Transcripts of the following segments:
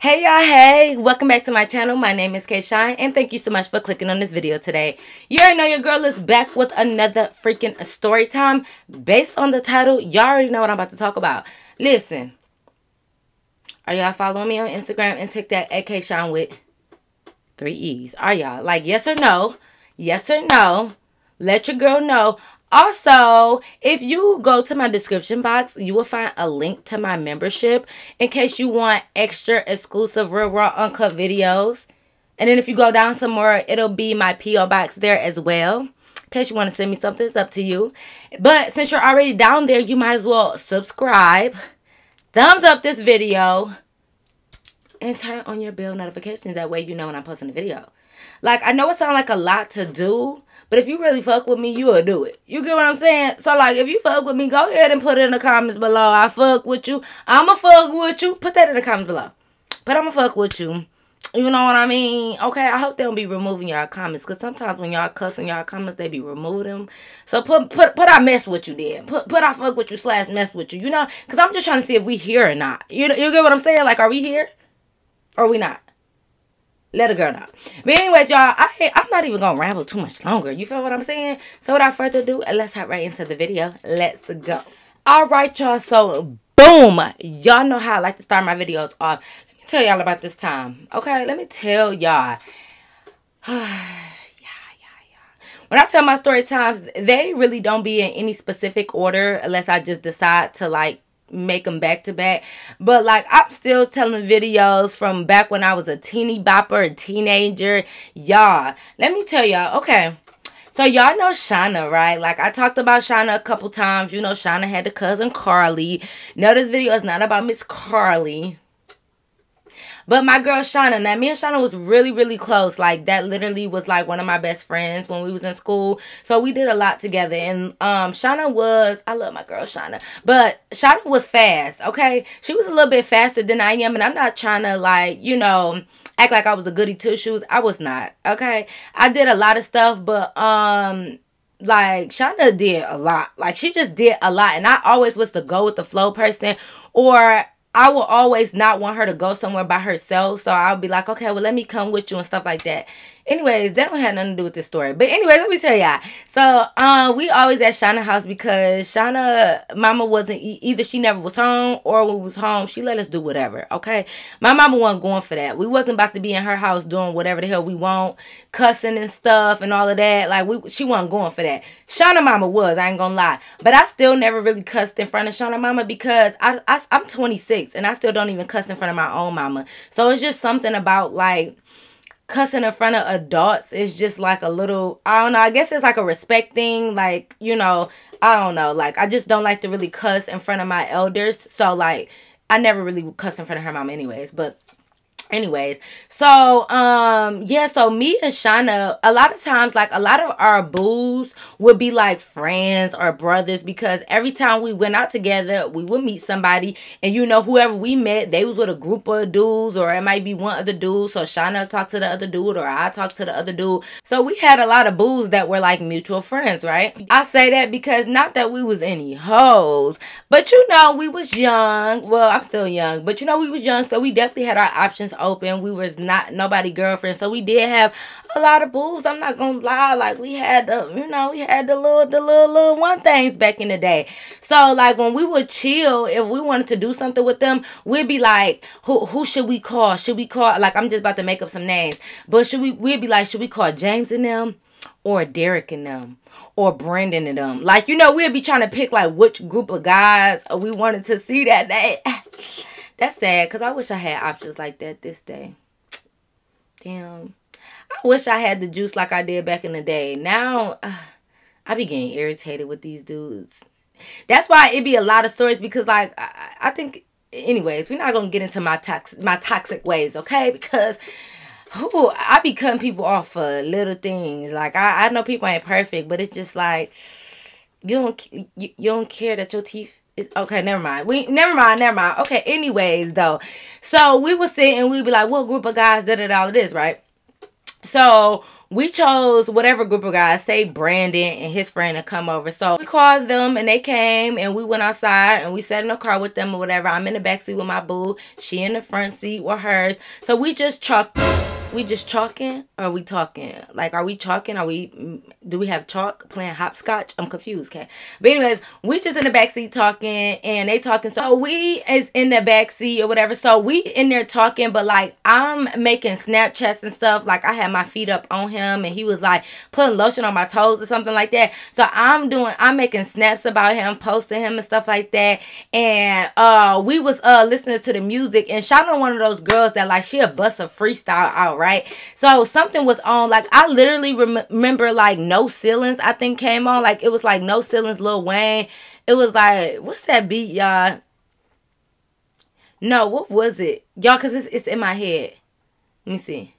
Hey y'all, hey, welcome back to my channel. My name is K Shine and thank you so much for clicking on this video today. You already know your girl is back with another freaking story time. Based on the title, y'all already know what I'm about to talk about. Listen, are y'all following me on Instagram and TikTok at K Shine with 3 E's? Are y'all? Like, yes or no? Yes or no? Let your girl know. Also, if you go to my description box, you will find a link to my membership in case you want extra exclusive real raw uncut videos. And then if you go down some more, it'll be my P.O. box there as well. In case you want to send me something, it's up to you. But since you're already down there, you might as well subscribe, thumbs up this video, and turn on your bell notifications. That way you know when I'm posting a video. Like, I know it sounds like a lot to do, but if you really fuck with me, you will do it. You get what I'm saying? So, like, if you fuck with me, go ahead and put it in the comments below. I fuck with you. I'ma fuck with you. Put that in the comments below. But I'ma fuck with you. You know what I mean? Okay, I hope they don't be removing y'all comments. Because sometimes when y'all cussing y'all comments, they be removing them. So, put I mess with you then. Put I fuck with you / mess with you. You know? Because I'm just trying to see if we here or not. You get what I'm saying? Like, are we here? Or are we not? Let a girl know. But anyways, y'all, I'm not even going to ramble too much longer. You feel what I'm saying? So without further ado, let's hop right into the video. Let's go. All right, y'all. So, boom. Y'all know how I like to start my videos off. Let me tell y'all about this time. Okay? Let me tell y'all. When I tell my story times, they really don't be in any specific order unless I just decide to, like, make them back to back. But like, I'm still telling videos from back when I was a teeny bopper, a teenager. Y'all, let me tell y'all. Okay, so y'all know Shauna, right? Like, I talked about Shauna a couple times. You know, Shauna had the cousin Carly. No, this video is not about Miss Carly, but my girl Shauna. Now, me and Shauna was really, really close. Like, that literally was like one of my best friends when we was in school. So we did a lot together. And Shauna was, I love my girl Shauna, but Shauna was fast, okay? She was a little bit faster than I am. And I'm not trying to, like, you know, act like I was a goody two-shoes. I was not, okay? I did a lot of stuff, but like, Shauna did a lot. Like, she just did a lot. And I always was the go with the flow person, or I will always not want her to go somewhere by herself. So I'll be like, okay, well, let me come with you and stuff like that. Anyways, that don't have nothing to do with this story. But anyways, let me tell y'all. So, we always at Shauna's house because Shauna, mama wasn't, either she never was home or when we was home, she let us do whatever, okay? My mama wasn't going for that. We wasn't about to be in her house doing whatever the hell we want, cussing and stuff and all of that. Like, she wasn't going for that. Shauna mama was, I ain't gonna lie. But I still never really cussed in front of Shauna mama because I'm 26 and I still don't even cuss in front of my own mama. So it's just something about, like, cussing in front of adults is just like a little, I don't know, I guess it's like a respect thing. Like, you know, I don't know, like, I just don't like to really cuss in front of my elders. So, like, I never really cuss in front of her mom anyways. But anyways, so yeah, so me and Shauna, a lot of times, like, a lot of our boos would be like friends or brothers, because every time we went out together, we would meet somebody, and you know, whoever we met, they was with a group of dudes, or it might be one other dude. So Shauna talked to the other dude, or I talked to the other dude. So we had a lot of boos that were like mutual friends, right? I say that because not that we was any hoes, but you know, we was young. Well, I'm still young, but you know, we was young, so we definitely had our options open. We was not nobody girlfriend, so we did have a lot of boos. I'm not gonna lie, like, we had the, you know, we had the little one things back in the day. So, like, when we would chill, if we wanted to do something with them, we'd be like, who should we call? Should we call, like, I'm just about to make up some names, but we'd be like, should we call James and them, or Derek and them, or Brandon and them? Like, you know, we'd be trying to pick, like, which group of guys we wanted to see that day. That's sad, because I wish I had options like that this day. Damn. I wish I had the juice like I did back in the day. Now, I be getting irritated with these dudes. That's why it be a lot of stories, because, like, I think, anyways, we're not going to get into my toxic ways, okay? Because, I be cutting people off for little things. Like, I know people ain't perfect, but it's just like, you don't care that your teeth, okay, never mind. Never mind. Okay, anyways, though. So we would sit and we'd be like, what group of guys did it all of this, right? So we chose whatever group of guys, say Brandon and his friend, to come over. So we called them and they came and we went outside and we sat in the car with them or whatever. I'm in the back seat with my boo. She in the front seat with hers. So we just chalked. We just chalking, or are we talking? Like, are we chalking? Do we have chalk playing hopscotch? I'm confused, okay? But anyways, we just in the backseat talking, and they talking. So we is in the backseat or whatever. So we in there talking, but like, I'm making Snapchats and stuff. Like, I had my feet up on him, and he was like putting lotion on my toes or something like that. So I'm making snaps about him, posting him and stuff like that. And we was listening to the music, and Shauna one of those girls that like she'll bust a freestyle out, right? So something was on, like I literally remember like No Ceilings, I think, came on. Like it was like No Ceilings, Lil Wayne. It was like, what's that beat, y'all? No, what was it, y'all? Cause it's in my head. Let me see.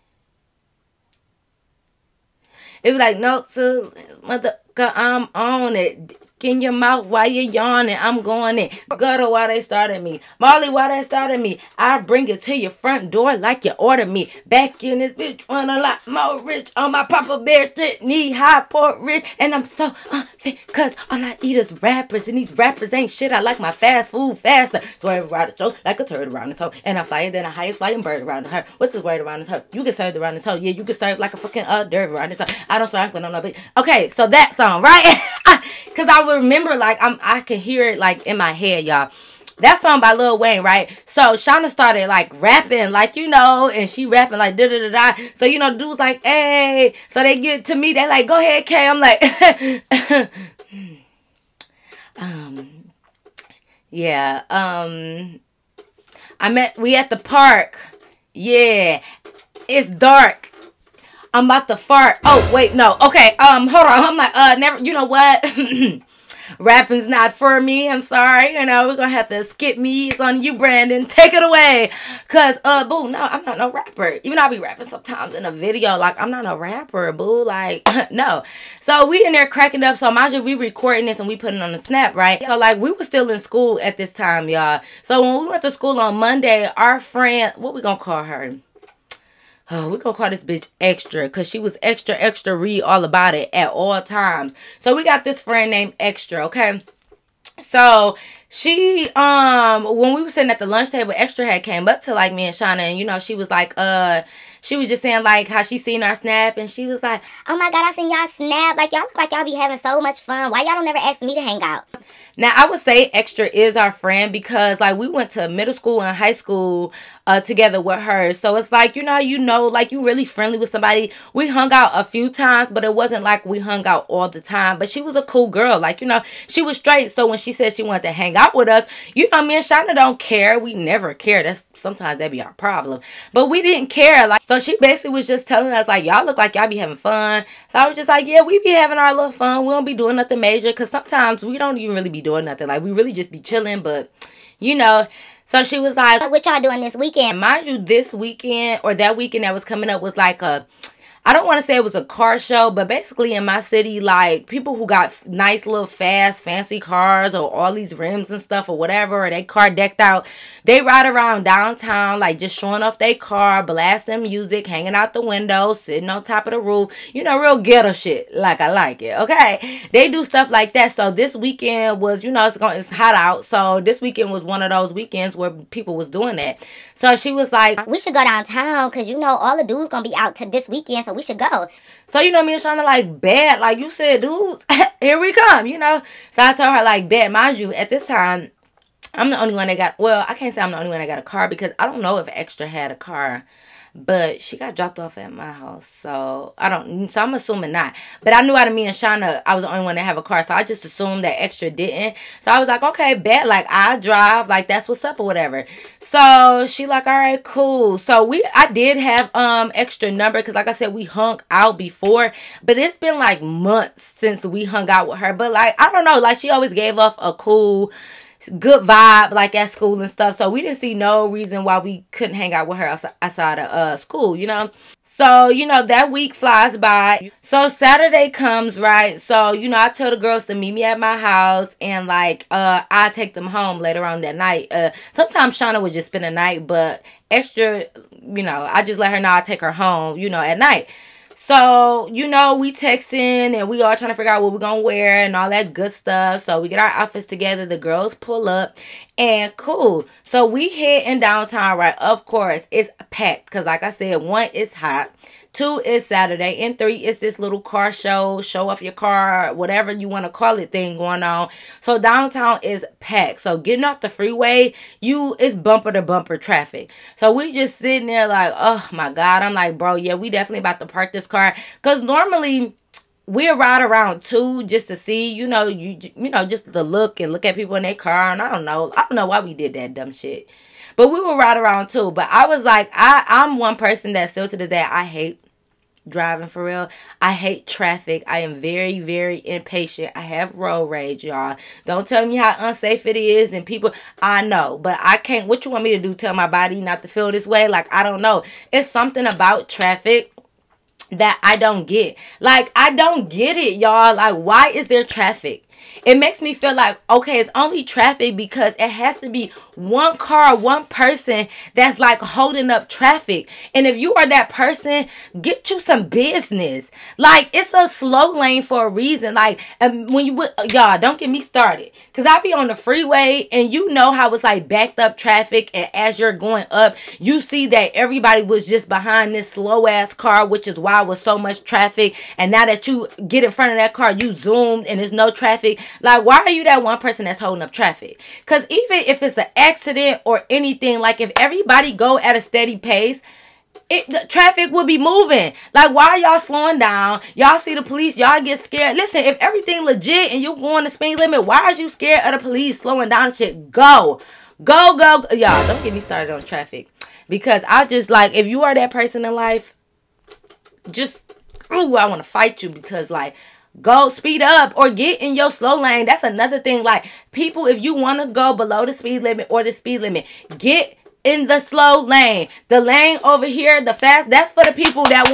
It was like, no, so mother, I'm on it. In your mouth while you're yawning, I'm going in. Gutter, why they started me? Marley, why they started me? I bring it to your front door like you ordered me. Back in this bitch, want a lot more rich on my Papa Bear shit. Need high port rich, and I'm so unfit, cause all I eat is rappers, and these rappers ain't shit. I like my fast food faster. So everybody show like a turd around this hoe, and I'm flyer than the highest flying bird around her. What's the word around this hoe? You get served around this hoe. Yeah, you get served like a fucking dirt around this hoe. I don't serve when I'm no bitch. Okay, so that song, right? Cause I would remember, like I could hear it like in my head, y'all. That song by Lil Wayne, right? So Shauna started like rapping, like, you know, and she rapping like da da da da. So, you know, dudes like, hey. So they get to me, they like, go ahead, Kay. I'm like, yeah. We at the park. Yeah. It's dark. I'm about to fart. Oh, wait, no. Okay, hold on. I'm like, never, you know what? Rapping's not for me. I'm sorry. You know, we're gonna have to skip me. It's on you, Brandon. Take it away. Cause, boo, no, I'm not no rapper. Even though I be rapping sometimes in a video, like, I'm not a rapper, boo. Like, no. So we in there cracking up. So mind you, we recording this and we putting on the snap, right? So like, we were still in school at this time, y'all. So when we went to school on Monday, our friend, what we gonna call her? Oh, we're gonna call this bitch Extra, because she was extra read all about it at all times. So we got this friend named Extra, okay? So she when we were sitting at the lunch table, Extra had came up to like me and Shauna, and you know, she was like she was just saying like how she seen our snap, and she was like, oh my god, I seen y'all snap, like y'all look like y'all be having so much fun. Why y'all don't never ask me to hang out? Now, I would say Extra is our friend because, like, we went to middle school and high school together with her. So it's like, you know, like, you really friendly with somebody. We hung out a few times, but it wasn't like we hung out all the time. But she was a cool girl. Like, you know, she was straight. So when she said she wanted to hang out with us, you know, me and Shauna don't care. We never care. Sometimes that be our problem. But we didn't care. Like, so she basically was just telling us, like, y'all look like y'all be having fun. So I was just like, yeah, we be having our little fun. We don't be doing nothing major, because sometimes we don't even really be doing nothing. Like, we really just be chilling, but, you know. So she was like, what y'all doing this weekend? Mind you, this weekend or that weekend that was coming up was like I don't want to say it was a car show, but basically in my city, like, people who got nice little fast, fancy cars or all these rims and stuff or whatever, or they car decked out, they ride around downtown, like, just showing off their car, blasting music, hanging out the window, sitting on top of the roof, you know, real ghetto shit. Like, I like it, okay? They do stuff like that. So this weekend was, you know, it's hot out. So this weekend was one of those weekends where people was doing that. So she was like, we should go downtown, because, you know, all the dudes gonna be out to this weekend, so we should go. So, you know, me and Shauna, like, bet, like you said, dudes, here we come, you know. So I told her, like, bet. Mind you, at this time, I'm the only one that got, well, I can't say I'm the only one that got a car, because I don't know if Extra had a car. But she got dropped off at my house. So I'm assuming not. But I knew out of me and Shauna, I was the only one that have a car. So I just assumed that Extra didn't. So I was like, okay, bet. Like, I drive. Like, that's what's up or whatever. So she like, all right, cool. So I did have Extra number. Because like I said, we hung out before. But it's been like months since we hung out with her. But like, I don't know. Like, she always gave off a cool, good vibe, like, at school and stuff. So we didn't see no reason why we couldn't hang out with her outside of school, you know. So, you know, that week flies by. So Saturday comes, right? So, you know, I tell the girls to meet me at my house, and like I take them home later on that night. Sometimes Shauna would just spend the night, but Extra, you know, I just let her know I take her home, you know, at night. So, you know, we texting and we all trying to figure out what we're going to wear and all that good stuff. So we get our outfits together. The girls pull up and cool. So we head in downtown, right? Of course, it's packed because like I said, 1, it's hot. 2, is Saturday. And 3, is this little car show off your car, whatever you want to call it thing going on. So downtown is packed. So getting off the freeway, it's bumper to bumper traffic. So we just sitting there like, oh my God. I'm like, bro, yeah, we definitely about to park this car. Because normally we'll ride around too just to see, you know, just to look at people in their car. And I don't know why we did that dumb shit. But we will ride around too. But I was like, I'm one person that still to this day, I hate driving for real. I hate traffic. I am very, very impatient. I have road rage, y'all. Don't tell me how unsafe it is and people, I know, but I can't. What you want me to do? Tell my body not to feel this way? Like, I don't know. It's something about traffic that I don't get. Like, I don't get it, y'all. Like, why is there traffic? It makes me feel like, okay, it's only traffic because it has to be one car, one person that's like holding up traffic. And if you are that person, get you some business. Like, it's a slow lane for a reason. Like, when y'all, don't get me started. Because I be on the freeway and you know how it's like backed up traffic. And as you're going up, you see that everybody was just behind this slow ass car, which is why it was so much traffic. And now that you get in front of that car, you zoomed and there's no traffic. Like, why are you that one person that's holding up traffic? Because even if it's an accident or anything, like if everybody go at a steady pace, the traffic will be moving. Like, why are y'all slowing down? Y'all see the police, y'all get scared. Listen, if everything legit and you going the speed limit, why are you scared of the police slowing down shit? Go. Y'all, don't get me started on traffic. Because I just, like, if you are that person in life, just, ooh, I want to fight you because, like, go speed up or get in your slow lane. That's another thing. Like, people, if you want to go below the speed limit or the speed limit, get in the slow lane. The lane over here, the fast, that's for the people that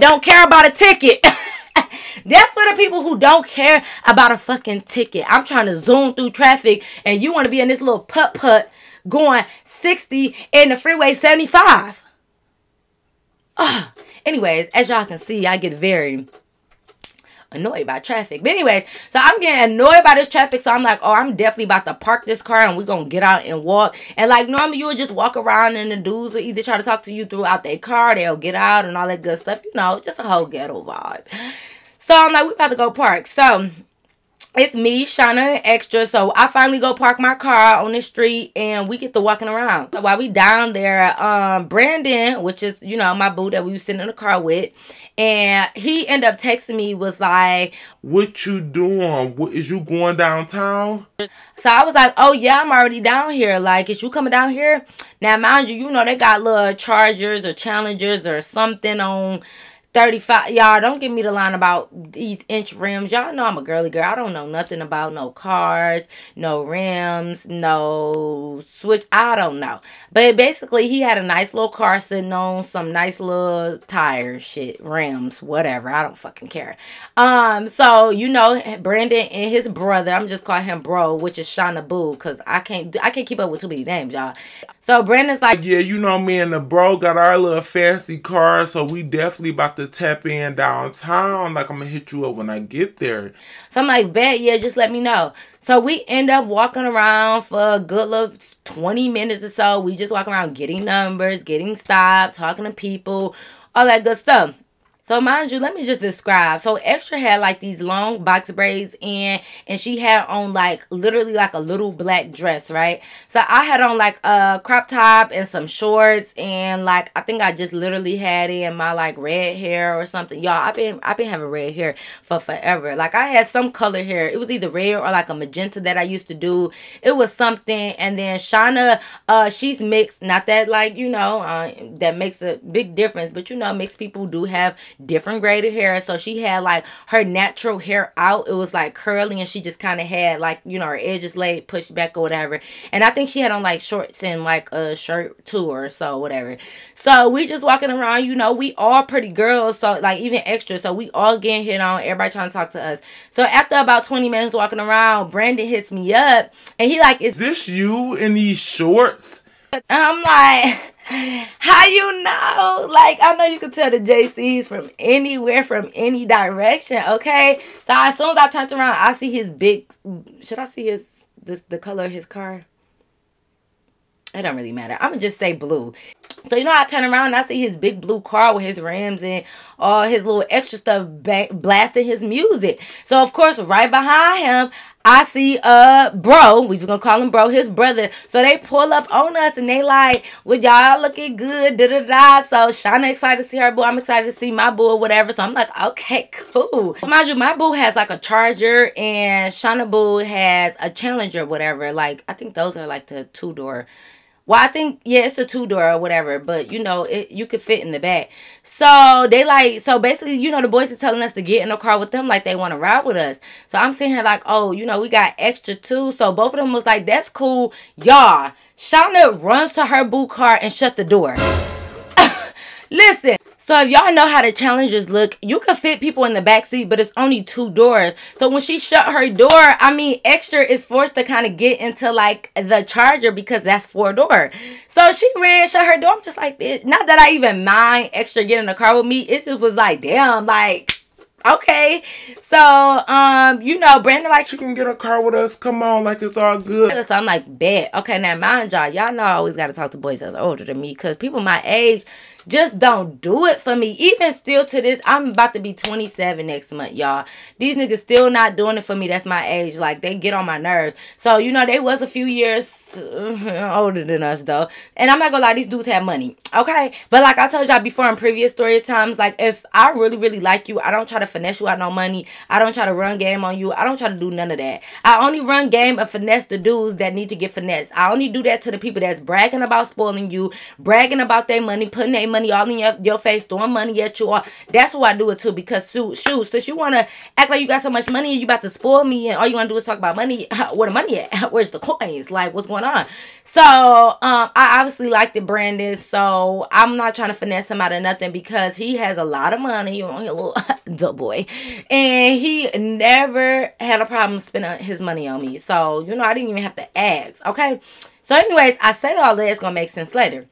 don't care about a ticket. That's for the people who don't care about a fucking ticket. I'm trying to zoom through traffic and you want to be in this little putt going 60 in the freeway 75. Anyways, as y'all can see, I get very annoyed by traffic. But anyways, so I'm getting annoyed by this traffic. So I'm like, oh, I'm definitely about to park this car and we're going to get out and walk. And like normally you would just walk around and the dudes will either try to talk to you throughout their car. They'll get out and all that good stuff. You know, just a whole ghetto vibe. So I'm like, we about to go park. So it's me, Shauna, and Extra. So I finally go park my car on the street and we get to walking around. So while we down there, Brandon, which is, you know, my boo that we was sitting in the car with, and he ended up texting me, was like, what you doing? Is you going downtown? So I was like, oh yeah, I'm already down here. Like, is you coming down here? Now, mind you, you know, they got little Chargers or Challengers or something on 35. Y'all, don't give me the line about these inch rims. Y'all know I'm a girly girl. I don't know nothing about no cars, no rims, no switch. I don't know. But basically, he had a nice little car sitting on some nice little tires, shit, rims, whatever. I don't fucking care. So, you know, Brandon and his brother, I'm just calling him bro, which is Shauna Boo, because I can't keep up with too many names, y'all. So Brandon's like, yeah, you know, me and the bro got our little fancy car, so we definitely about to tap in downtown. Like, I'm gonna hit you up when I get there. So I'm like, bet, yeah, just let me know. So we end up walking around for a good little 20 minutes or so. We just walk around getting numbers, getting stopped, talking to people, all that good stuff. So mind you, let me just describe. So Extra had like these long box braids in, and she had on like literally like a little black dress, right? So I had on like a crop top and some shorts, and like I think I just literally had in my like red hair or something. Y'all, I've been having red hair for forever. Like I had some color hair. It was either red or like a magenta that I used to do. It was something. And then Shauna, she's mixed. Not that like, you know, that makes a big difference, but you know, mixed people do have different graded hair. So she had like her natural hair out. It was like curly, and she just kind of had like, you know, her edges laid, pushed back or whatever. And I think she had on like shorts and like a shirt too or so, whatever. So we just walking around, you know, we all pretty girls, so like even Extra, so we all getting hit on, everybody trying to talk to us. So after about 20 minutes walking around, Brandon hits me up and he like, is this you in these shorts? And I'm like, How you know? Like, I know you can tell the JCs from anywhere, from any direction, okay? So as soon as I turned around, I see his big, should I see the color of his car? It don't really matter. I'm going to just say blue. So, you know, I turn around and I see his big blue car with his rims and all his little extra stuff blasting his music. So, of course, right behind him, I see bro, we just gonna call him bro, his brother. So they pull up on us and they like, well, y'all looking good, da da da. So Shauna excited to see her boo, I'm excited to see my boo or whatever. So I'm like, okay, cool. Mind you, my boo has like a Charger and Shauna boo has a Challenger, whatever. Like, I think those are like the 2-door. Well, I think, yeah, it's the 2-door or whatever, but, you know, you could fit in the back. So, they like, so basically, you know, the boys are telling us to get in the car with them like they want to ride with us. So, I'm sitting here like, oh, you know, we got extra too. So, both of them was like, that's cool. Y'all, Shauna runs to her boo car and shut the door. Listen. So if y'all know how the Challengers look, you could fit people in the back seat, but it's only 2 doors. So when she shut her door, I mean, Extra is forced to kind of get into like the Charger because that's 4-door. So she ran, shut her door. I'm just like, bitch, not that I even mind Extra getting in the car with me. It just was like, damn, like, okay. So, you know, Brandon like, She can get a car with us. Come on, like it's all good. so I'm like, bet. Okay, now mind y'all know I always got to talk to boys that's older than me because people my age just don't do it for me. Even still to this, I'm about to be 27 next month, y'all. These niggas still not doing it for me. That's my age. Like, they get on my nerves. So, you know, they was a few years older than us, though. And I'm not gonna lie, these dudes have money, okay? But like I told y'all before in previous story times, like, if I really, really like you, I don't try to finesse you out no money. I don't try to run game on you. I don't try to do none of that. I only run game and finesse the dudes that need to get finessed. I only do that to the people that's bragging about spoiling you, bragging about their money, putting their money all in your face, throwing money at you. All. That's who I do it to because, shoot, since you want to act like you got so much money and you about to spoil me and all you want to do is talk about money, where the money at? Where's the coins? Like, what's going on? So, I obviously liked it, Brandon, so I'm not trying to finesse him out of nothing because he has a lot of money, you know, he a little dope boy, and he never had a problem spending his money on me. So, you know, I didn't even have to ask, okay? So, anyways, I say all that, it's going to make sense later.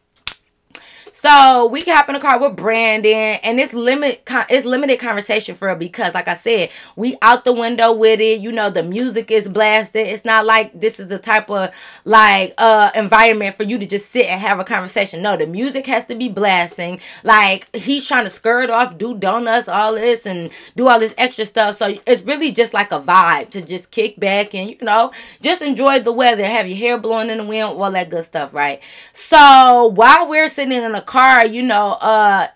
So we hop in the car with Brandon, and it's limited conversation for her because, like I said, we out the window with it. You know, the music is blasted. It's not like this is the type of like environment for you to just sit and have a conversation. No, the music has to be blasting. Like he's trying to skirt off, do donuts, all this, and do all this extra stuff. So it's really just like a vibe to just kick back and, you know, just enjoy the weather, have your hair blowing in the wind, all that good stuff, right? So while we're sitting in a car, you know,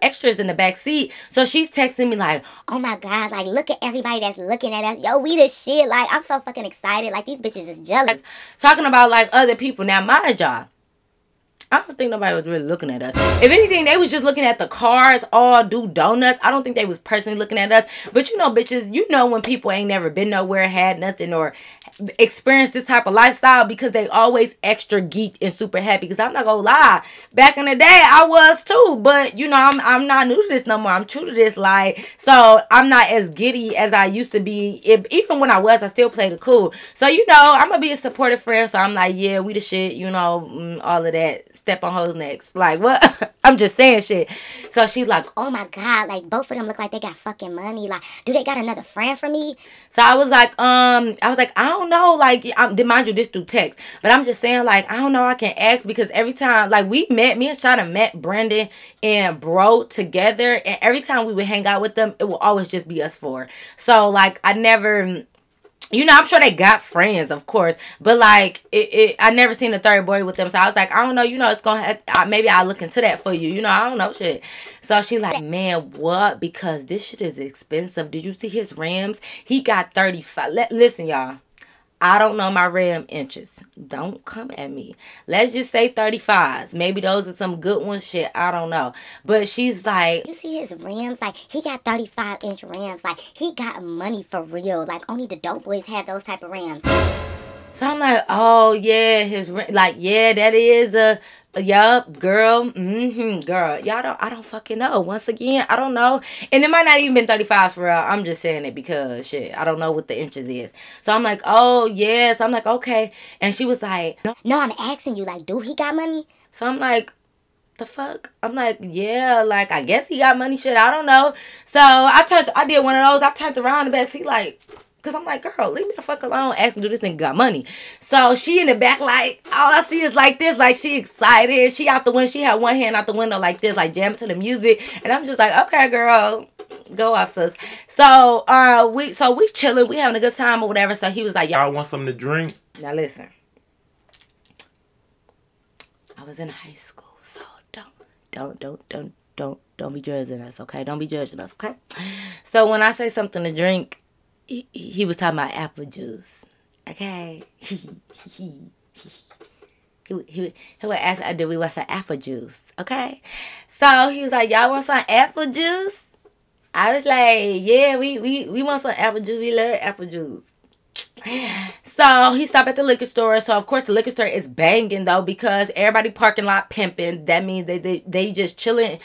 Extra's in the back seat. So she's texting me like, oh my God, like, look at everybody that's looking at us. Yo, we the shit. Like, I'm so fucking excited. Like, these bitches is jealous. Talking about, like, other people. Now, mind y'all, I don't think nobody was really looking at us. If anything, they was just looking at the cars, all do donuts. I don't think they was personally looking at us. But you know, bitches, you know when people ain't never been nowhere, had nothing, or experienced this type of lifestyle because they always extra geek and super happy. Because I'm not gonna lie, back in the day, I was too. But, you know, I'm not new to this no more. I'm true to this. Like, so I'm not as giddy as I used to be. Even when I was, I still played it cool. So, you know, I'm gonna be a supportive friend. So I'm like, yeah, we the shit, you know, all of that. Step on hoes next. Like, what? I'm just saying shit. So she's like, oh my God, like, both of them look like they got fucking money. Like, do they got another friend for me? So I was like, I don't know. Like, mind you, this through text. But I'm just saying, like, I don't know. I can ask because every time, like, me and Shada met Brendan and Bro together. And every time we would hang out with them, it would always just be us four. So, like, I never... You know, I'm sure they got friends, of course. But, like, I never seen a third boy with them. So, I was like, I don't know. You know, it's going to... Maybe I'll look into that for you. You know, I don't know shit. So, she like, man, what? Because this shit is expensive. Did you see his rims? He got 35. Listen, y'all. I don't know my rim inches. Don't come at me. Let's just say 35s. Maybe those are some good ones. Shit, I don't know. But she's like... You see his rims? Like, he got 35-inch rims. Like, he got money for real. Like, only the dope boys have those type of rims. So I'm like, oh, yeah, like, yeah, that is a... Yup, girl. Girl. I don't fucking know. Once again, I don't know. And it might not even been 35s for real. I'm just saying it because, shit, I don't know what the inches is. So I'm like, oh, yeah. So I'm like, okay. And she was like, no, I'm asking you, like, do he got money? So I'm like, the fuck? I'm like, yeah, like, I guess he got money, shit, I don't know. So I did one of those. I turned around the back seat, like, because I'm like, girl, leave me the fuck alone. Ask me, do this nigga got money? So she in the back, like, all I see is like this, like, she excited. She out the window. She had one hand out the window like this, like, jamming to the music. And I'm just like, okay, girl, go off, sis. So, we chilling. We having a good time or whatever. So he was like, y'all want something to drink? Now, listen. I was in high school, so don't be judging us, okay? Don't be judging us, okay? So when I say something to drink, he was talking about apple juice, okay? he would ask, do we want some apple juice, okay? So he was like, y'all want some apple juice? I was like, yeah, we want some apple juice. We love apple juice. So he stopped at the liquor store. So of course the liquor store is banging though, because everybody parking lot pimping. That means they just chilling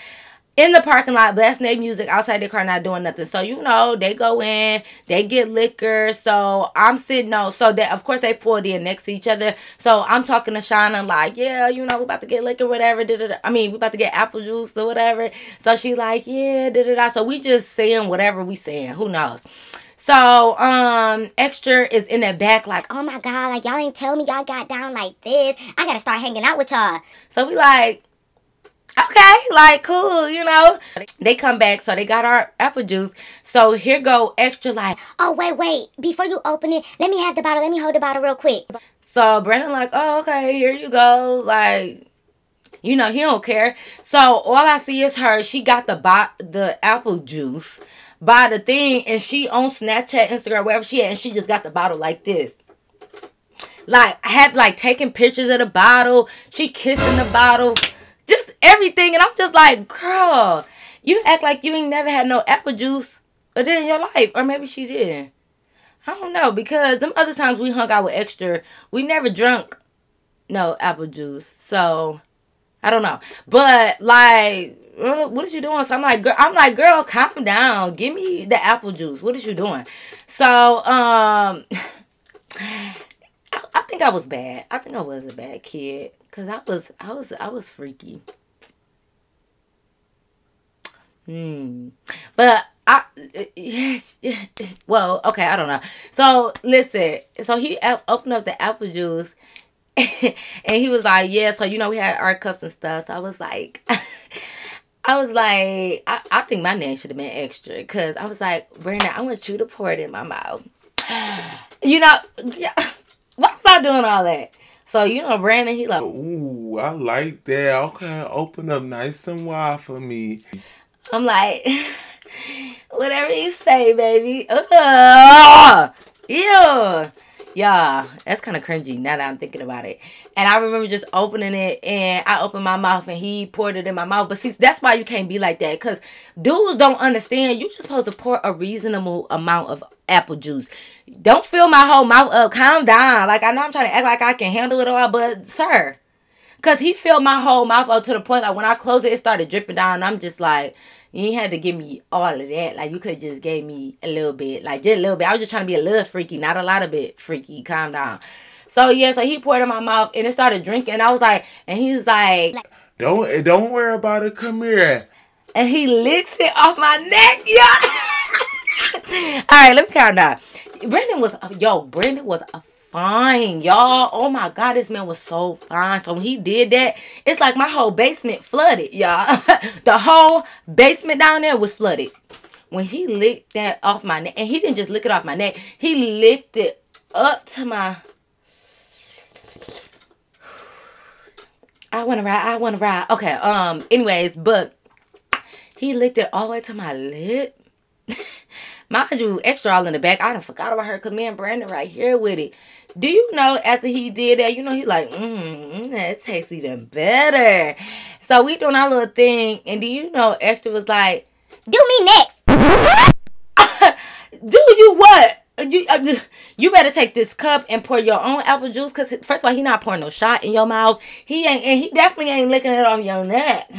in the parking lot, blasting their music outside their car, not doing nothing. So you know, they go in, they get liquor. So I'm sitting on, so that of course they pulled in next to each other. So I'm talking to Shauna like, yeah, you know, we about to get liquor, whatever. I mean, we about to get apple juice or whatever. So she like, yeah, So we just saying whatever we saying. Who knows? So, Extra is in the back like, oh my God, like, y'all ain't tell me y'all got down like this. I gotta start hanging out with y'all. So we like, okay, like, cool, you know. They come back, so they got our apple juice. So here go Extra like, oh, wait. Before you open it, let me have the bottle. Let me hold the bottle real quick. So Brandon like, oh, okay, here you go. Like, you know, he don't care. So all I see is her. She got the apple juice by the thing, and she on Snapchat, Instagram, wherever she at, and she just got the bottle like this. Like, I had like taking pictures of the bottle. She kissing the bottle. Just everything. And I'm just like, girl, you act like you ain't never had no apple juice a day in your life. Or maybe she did. I don't know. Because them other times we hung out with Extra, we never drunk no apple juice. So, I don't know. But, like, what is you doing? So I'm like, girl, calm down. Give me the apple juice. What is you doing? So, I think I was bad. I think I was a bad kid. Cause I was freaky. But yes. Well, okay, I don't know. So listen. So he opened up the apple juice, and he was like, yeah. So you know we had our cups and stuff. So I was like, I think my name should have been Extra, cause I was like, Brandon, I want you to pour it in my mouth. You know, yeah. Why was I doing all that? So, you know, Brandon, he like, ooh, I like that. Okay, open up nice and wide for me. I'm like, whatever you say, baby. Ew. Yeah, that's kind of cringy now that I'm thinking about it. And I remember just opening it, and I opened my mouth, and he poured it in my mouth. But see, that's why you can't be like that, because dudes don't understand. You're just supposed to pour a reasonable amount of apple juice. Don't fill my whole mouth up. Calm down. Like, I know I'm trying to act like I can handle it all, but sir, because he filled my whole mouth up to the point, like, when I closed it, it started dripping down. And I'm just like, you ain't had to give me all of that. Like, you could just gave me a little bit. Like, just a little bit. I was just trying to be a little freaky, not a lot of bit freaky. Calm down. So, yeah, so he poured it in my mouth, and it started drinking. And I was like, and he's like, Don't worry about it. Come here. And he licks it off my neck, y'all. All right, let me calm down. Brandon was a fine, y'all. Oh my God, this man was so fine. So when he did that, it's like my whole basement flooded, y'all. The whole basement down there was flooded. When he licked that off my neck, and he didn't just lick it off my neck, he licked it up to my... I want to ride. Okay, anyways, but he licked it all the way to my lip. Mind you, Extra all in the back. I done forgot about her, because me and Brandon right here with it. Do you know, after he did that, you know, he like, that tastes even better. So we doing our little thing, and do you know, Extra was like, do me next. Do you what? You better take this cup and pour your own apple juice, because first of all, he not pouring no shot in your mouth. He ain't, and he definitely ain't licking it off your neck.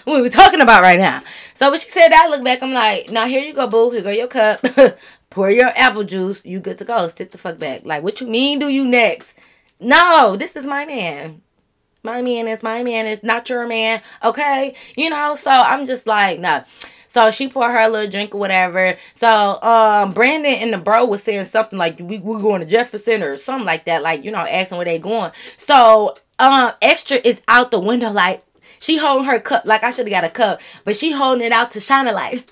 What are we talking about right now? So when she said that, I look back, I'm like, now here you go, boo. Here go your cup. Pour your apple juice. You good to go. Sit the fuck back. Like, what you mean do you next? No, this is my man. My man is not your man, okay? You know, so I'm just like, no. So she poured her a little drink or whatever. So Brandon and the bro was saying something like we going to Jefferson or something like that, like, you know, asking where they going. So Extra is out the window, like she holding her cup, like I should have got a cup, but she holding it out to Shana,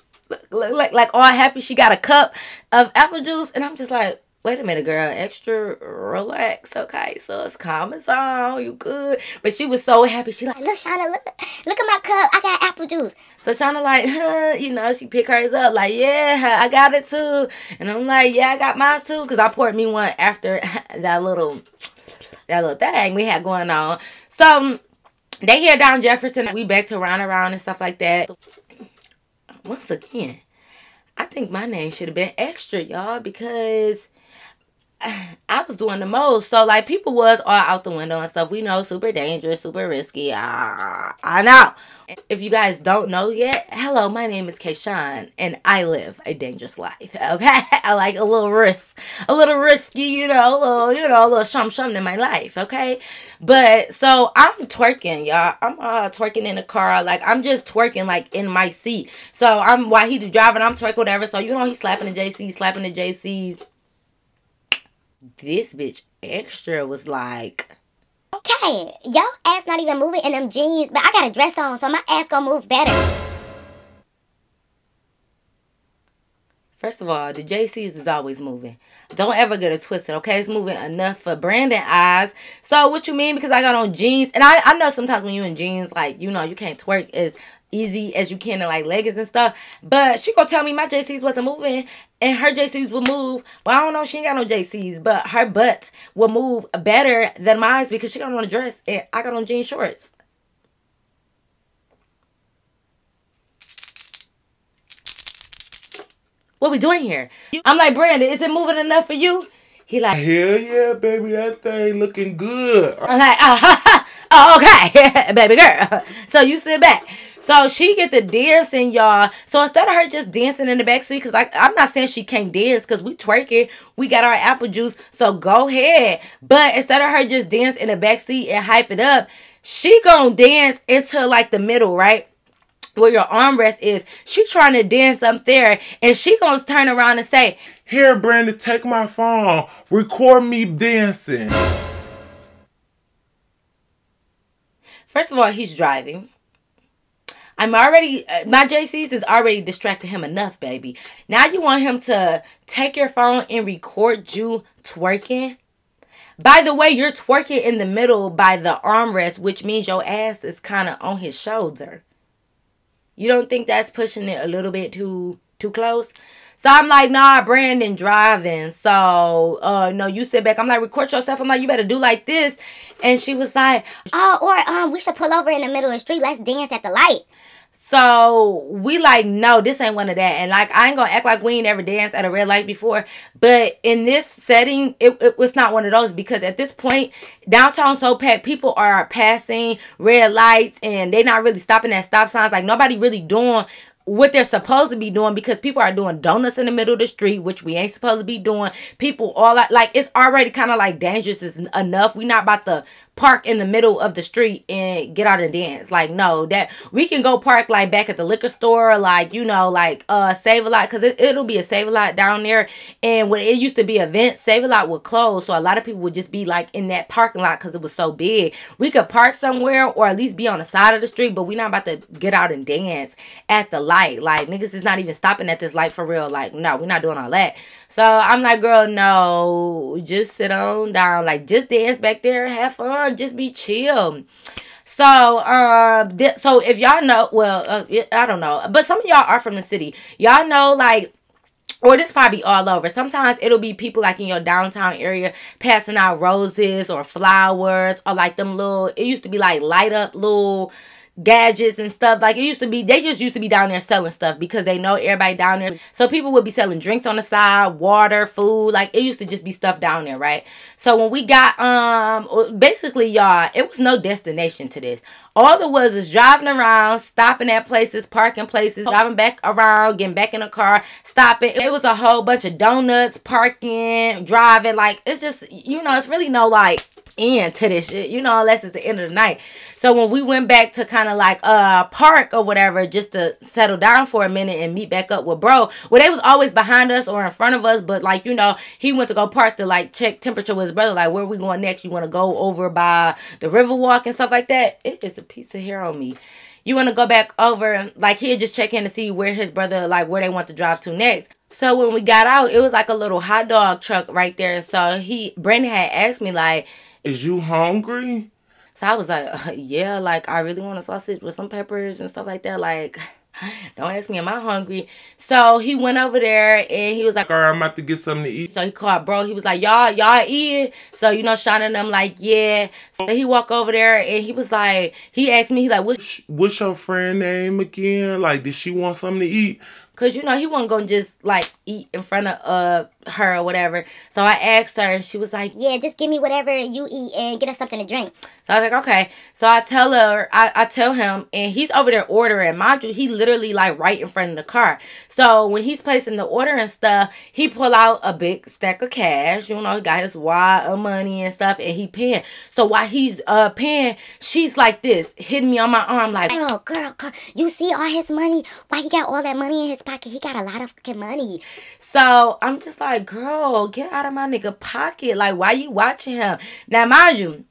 look like all happy she got a cup of apple juice. And I'm just like, wait a minute, girl. Extra, relax, okay? So it's calm as all. You good? But she was so happy. She like, Look, Shauna, look at my cup. I got apple juice. so Shauna like, you know, she pick hers up like, yeah, I got it too. And I'm like, yeah, I got mine too, because I poured me one after that little thing we had going on. So they here down Jefferson. We back to round around and stuff like that. Once again, I think my name should have been Extra, y'all, because I was doing the most. So, like, people was all out the window and stuff. We know, super dangerous, super risky. I know. If you guys don't know yet, hello, my name is Kayshawn, and I live a dangerous life, okay? I like a little risk, a little risky, you know, a little shum in my life, okay? But, so, I'm twerking, y'all. I'm twerking in the car. Like, I'm just twerking, like, in my seat. So, while he's driving, I'm twerking, whatever. So, you know, he's slapping the JC. This bitch Extra was like, Okay, y'all ass not even moving in them jeans, but I got a dress on, so my ass gonna move better. first of all, the JCs is always moving. Don't ever get it twisted, okay? It's moving enough for Brandon eyes. So what you mean? Because I got on jeans. And I know sometimes when you in jeans, like, you know, you can't twerk as easy as you can in, like, leggings and stuff. But she gonna tell me my JCs wasn't moving and her JCs will move. Well, I don't know. She ain't got no JCs. But her butt will move better than mine because she got on a dress and I got on jean shorts. What we doing here? I'm like, Brandon, is it moving enough for you? He like, hell yeah, baby, that thing looking good. I'm like, oh, okay, baby girl. So you sit back. So she get the dancing, y'all. So instead of her just dancing in the backseat, because I'm not saying she can't dance, because we twerking, we got our apple juice, so go ahead. But instead of her just dance in the backseat and hype it up, she gonna dance into like the middle, right? Where your armrest is. She trying to dance up there, and she gonna turn around and say, Here, Brandon, take my phone. Record me dancing. first of all, he's driving. I'm already, my JCs is already distracted him enough, baby. Now you want him to take your phone and record you twerking? By the way, you're twerking in the middle by the armrest, which means your ass is kind of on his shoulder. You don't think that's pushing it a little bit too close? So I'm like, nah, Brandon driving. So, no, you sit back. I'm like, record yourself. I'm like, you better do like this. And she was like, Oh, or we should pull over in the middle of the street. Let's dance at the light. so we like, no, this ain't one of that. And like, I ain't gonna act like we ain't ever danced at a red light before. But in this setting, it was not one of those, because at this point, downtown so packed, people are passing red lights and they not really stopping at stop signs. Like, nobody really doing what they're supposed to be doing, because people are doing donuts in the middle of the street, which we ain't supposed to be doing. People all like it's already kind of like dangerous enough. We not about to park in the middle of the street and get out and dance. Like, no, that we can go park like back at the liquor store, like, you know, like Save-A-Lot, because it'll be a Save-A-Lot down there. And when it used to be events, Save-A-Lot would close, so a lot of people would just be like in that parking lot because it was so big. We could park somewhere or at least be on the side of the street, but we not about to get out and dance at the light. Like, niggas is not even stopping at this light for real. Like, no, we're not doing all that. So I'm like, girl, no, just sit on down, like, just dance back there, have fun, just be chill. So so if y'all know, well, I don't know, but some of y'all are from the city, y'all know, like, or this probably all over. Sometimes it'll be people like in your downtown area passing out roses or flowers, or like them little, it used to be like light up little gadgets and stuff. Like, it used to be, they just used to be down there selling stuff because they know everybody down there. So people would be selling drinks on the side, water, food. Like, it used to just be stuff down there, right? So when we got basically, y'all, it was no destination to this. All it was is driving around, stopping at places, parking places, driving back around, getting back in the car, stopping. It was a whole bunch of donuts, parking, driving. Like, it's just, you know, it's really no like into this shit, you know, unless it's the end of the night. So when we went back to kind of like park or whatever, just to settle down for a minute and meet back up with bro, well, they was always behind us or in front of us, but like, you know, he went to go park to like check temperature with his brother, like, where we going next? You want to go over by the river walk and stuff like that? It is a piece of hair on me. You want to go back over, like, he'll just check in to see where his brother, like, where they want to drive to next. So when we got out, it was like a little hot dog truck right there. So Brandon had asked me, like, is you hungry? So I was like, yeah, like, I really want a sausage with some peppers and stuff like that. Like, don't ask me, am I hungry? So he went over there and he was like, all right, I'm about to get something to eat. So he called bro. He was like, y'all eating? So, you know, Sean and them like, yeah. So he walked over there and he was like, he asked me, he like, what's your friend name again? Like, did she want something to eat? Because, you know, he wasn't going to just, like, eat in front of her or whatever. So I asked her, and she was like, yeah, just give me whatever you eat and get us something to drink. So I was like, okay. So I tell her, I tell him, and he's over there ordering. Mind you, he literally, like, right in front of the car. So when he's placing the order and stuff, he pull out a big stack of cash. You know, he got his wad of money and stuff, and he paying. So while he's paying, she's like this, hitting me on my arm, like, girl, you see all his money? Why he got all that money in his pocket? He got a lot of fucking money. So I'm just like, girl, get out of my nigga pocket. Like, why you watching him? Now, mind you,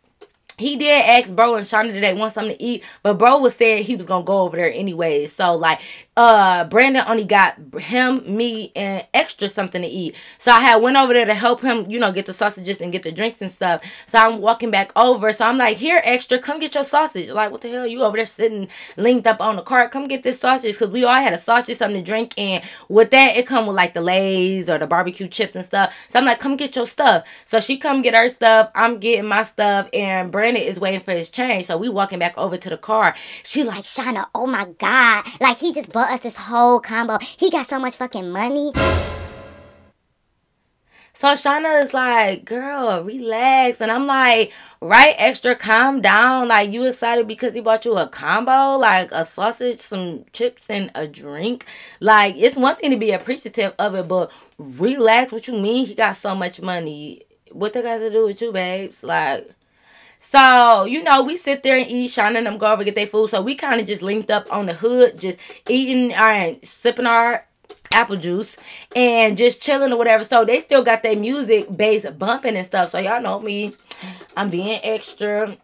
he did ask bro and Shawnee, did they want something to eat? But bro was saying he was going to go over there anyway. So, like, Brandon only got him, me, and extra something to eat. So I had went over there to help him, you know, get the sausages and get the drinks and stuff. So I'm walking back over. So I'm like, here, extra, come get your sausage. Like, what the hell? You over there sitting linked up on the cart. Come get this sausage. Because we all had a sausage, something to drink. And with that, it come with, like, the Lay's or the barbecue chips and stuff. So I'm like, come get your stuff. So she come get her stuff. I'm getting my stuff. And Brandon is waiting for his change. So we walking back over to the car. She like, Shauna, oh my God. Like, he just bought us this whole combo. He got so much fucking money. So Shauna is like, girl, relax. And I'm like, right, extra, calm down. Like, you excited because he bought you a combo? Like, a sausage, some chips, and a drink? Like, it's one thing to be appreciative of it, but relax. What you mean he got so much money? What that got to do with you, babes? Like... So, you know, we sit there and eat. Shauna and them go over get their food. So, we kind of just linked up on the hood, just eating and sipping our apple juice and just chilling or whatever. So, they still got their music bass bumping and stuff. So, y'all know me. I'm being extra.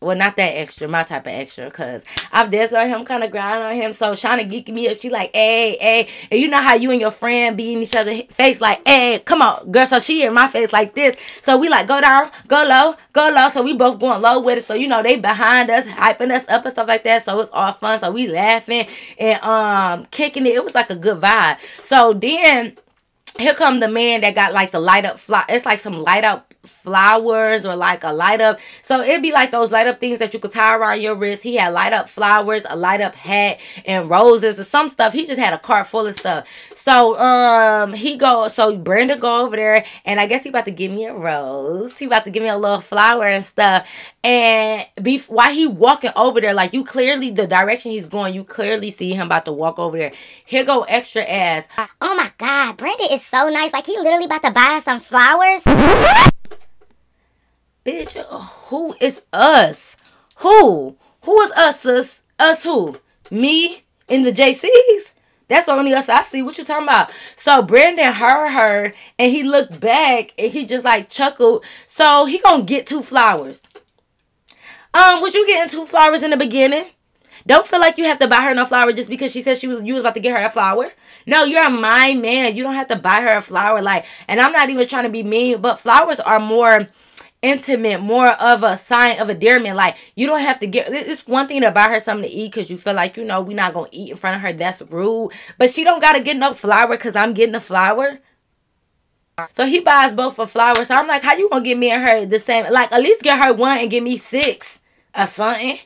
Well, not that extra, my type of extra, because I'm dancing on him, kind of grinding on him. So, Shauna geeking me up. She like, hey, hey. And you know how you and your friend be in each other's face like, hey, come on, girl. So, she in my face like this. So, we like, go down, go low, go low. So, we both going low with it. So, you know, they behind us, hyping us up and stuff like that. So, it's all fun. So, we laughing and kicking it. It was like a good vibe. So, then... here come the man that got like the light up it's like some light up flowers or like a light up. So it'd be like those light up things that you could tie around your wrist. He had light up flowers, a light up hat, and roses and some stuff. He just had a cart full of stuff. So so Brenda go over there and I guess he about to give me a rose. He about to give me a little flower and stuff. And while he walking over there, like you clearly, the direction he's going, you clearly see him about to walk over there. Here go extra ass. Oh my God, Brandon is so nice. Like he literally about to buy us some flowers. Bitch, who is us? Who? Who is us, sis? Us who? Me and the JCs? That's the only us I see. What you talking about? So Brandon heard her and he looked back and he just like chuckled. So he gonna get 2 flowers. Was you getting 2 flowers in the beginning? Don't feel like you have to buy her no flower just because she said you was about to get her a flower. No, you're my man. You don't have to buy her a flower. Like, and I'm not even trying to be mean, but flowers are more intimate, more of a sign of endearment. Like, you don't have to get... It's one thing to buy her something to eat because you feel like, you know, we're not going to eat in front of her. That's rude. But she don't got to get no flower because I'm getting a flower. So he buys both a flower. So I'm like, how you going to give me and her the same? Like, at least get her 1 and give me 6 or something.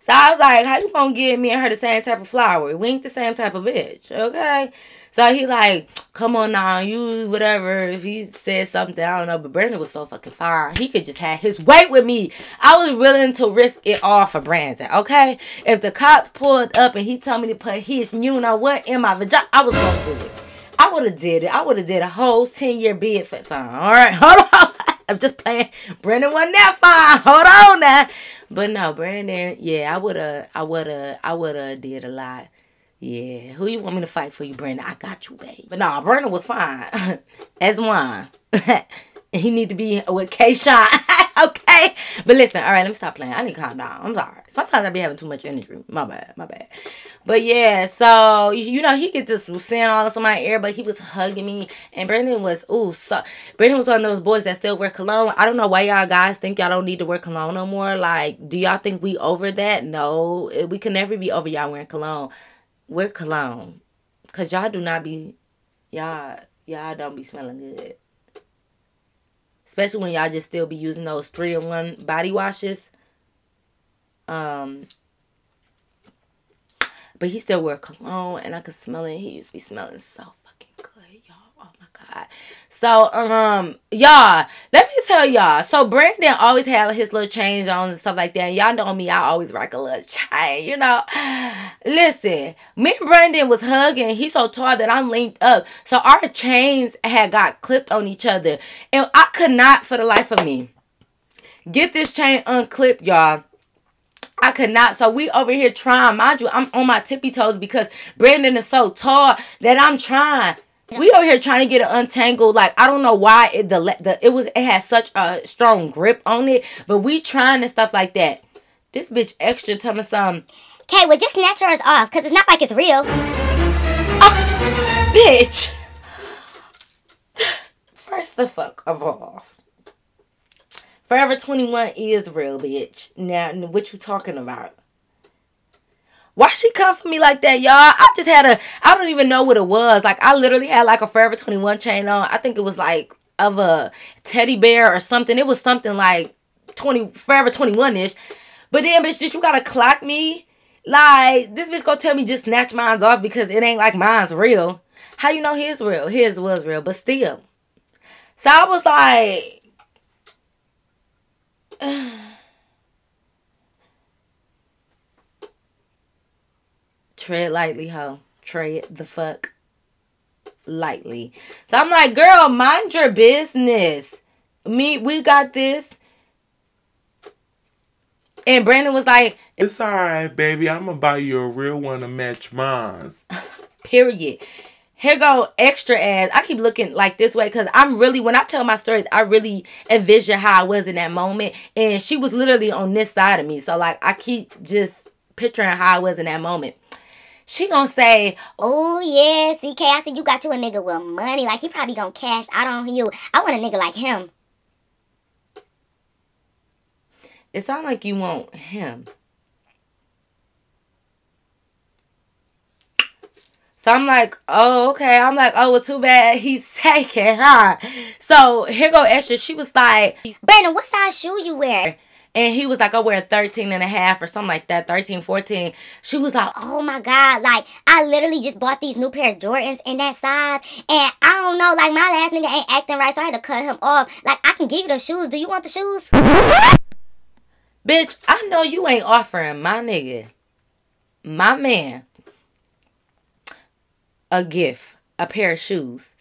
So I was like, how you gonna give me and her the same type of flower? We ain't the same type of bitch, okay? So he like, come on now, you whatever. If he said something, I don't know. But Brandon was so fucking fine. He could just have his way with me. I was willing to risk it all for Brandon, okay? If the cops pulled up and he told me to put his, you know what, in my vagina, I was gonna do it. I would have did it. I would have did a whole 10-year bid for something, all right? Hold on. I'm just playing. Brandon wasn't that fine. Hold on now. But no, Brandon, yeah, I would've did a lot. Yeah, who you want me to fight for you, Brandon? I got you, babe. But no, Brandon was fine. As one. He need to be with K-Shot. Okay? But listen, all right, let me stop playing. I need to calm down. I'm sorry. Sometimes I be having too much energy. My bad. But yeah, so, you know, he get this saying all this in my ear, but he was hugging me. And Brandon was, Brandon was one of those boys that still wear cologne. I don't know why y'all guys think y'all don't need to wear cologne no more. Like, do y'all think we over that? No. We can never be over y'all wearing cologne. Wear cologne. Because y'all do not be, y'all don't be smelling good. Especially when y'all just still be using those 3-in-1 body washes. But he still wear cologne and I could smell it. He used to be smelling so fucking good, y'all. Oh my God. So, y'all, let me tell y'all. So, Brandon always had his little chains on and stuff like that. And y'all know me, I always rock a little chain, you know. Listen, me and Brandon was hugging. He's so tall that I'm linked up. So, our chains had got clipped on each other. And I could not, for the life of me, get this chain unclipped, y'all. I could not. So we over here trying. Mind you, I'm on my tippy toes because Brandon is so tall that I'm trying. We over here trying to get it untangled. Like, I don't know why it had such a strong grip on it. But we trying and stuff like that. This bitch extra tell me something. Okay, well, just snatch yours off because it's not like it's real. Bitch. First the fuck of all. Forever 21 is real, bitch. Now, what you talking about? Why she come for me like that, y'all? I don't even know what it was. Like, I literally had like a Forever 21 chain on. I think it was like of a teddy bear or something. It was something like Forever 21-ish. But then, bitch, you gotta clock me? Like, this bitch gonna tell me just snatch mine off because it ain't like mine's real. How you know his real? His was real, but still. So I was like... Tread lightly, ho. Tread the fuck lightly. So I'm like, girl, mind your business. We got this. And Brandon was like, it's alright, baby. I'm gonna buy you a real one to match mine. Period. Here go extra ass. I keep looking like this way because when I tell my stories, I really envision how I was in that moment. And she was literally on this side of me. So, like, I keep just picturing how I was in that moment. She gonna say, oh, yeah, CK, I said you got you a nigga with money. Like, he probably gonna cash out on you. I want a nigga like him. It sounds like you want him. So I'm like, oh, okay. I'm like, oh, well, too bad he's taken, huh? So here go extra. She was like, Brandon, what size shoe you wear? And he was like, I wear 13.5 or something like that, 13, 14. She was like, oh my God, like, I literally just bought these new pair of Jordans in that size. And I don't know, like, my last nigga ain't acting right, so I had to cut him off. Like, I can give you the shoes. Do you want the shoes? Bitch, I know you ain't offering my nigga, my man, a gift, a pair of shoes.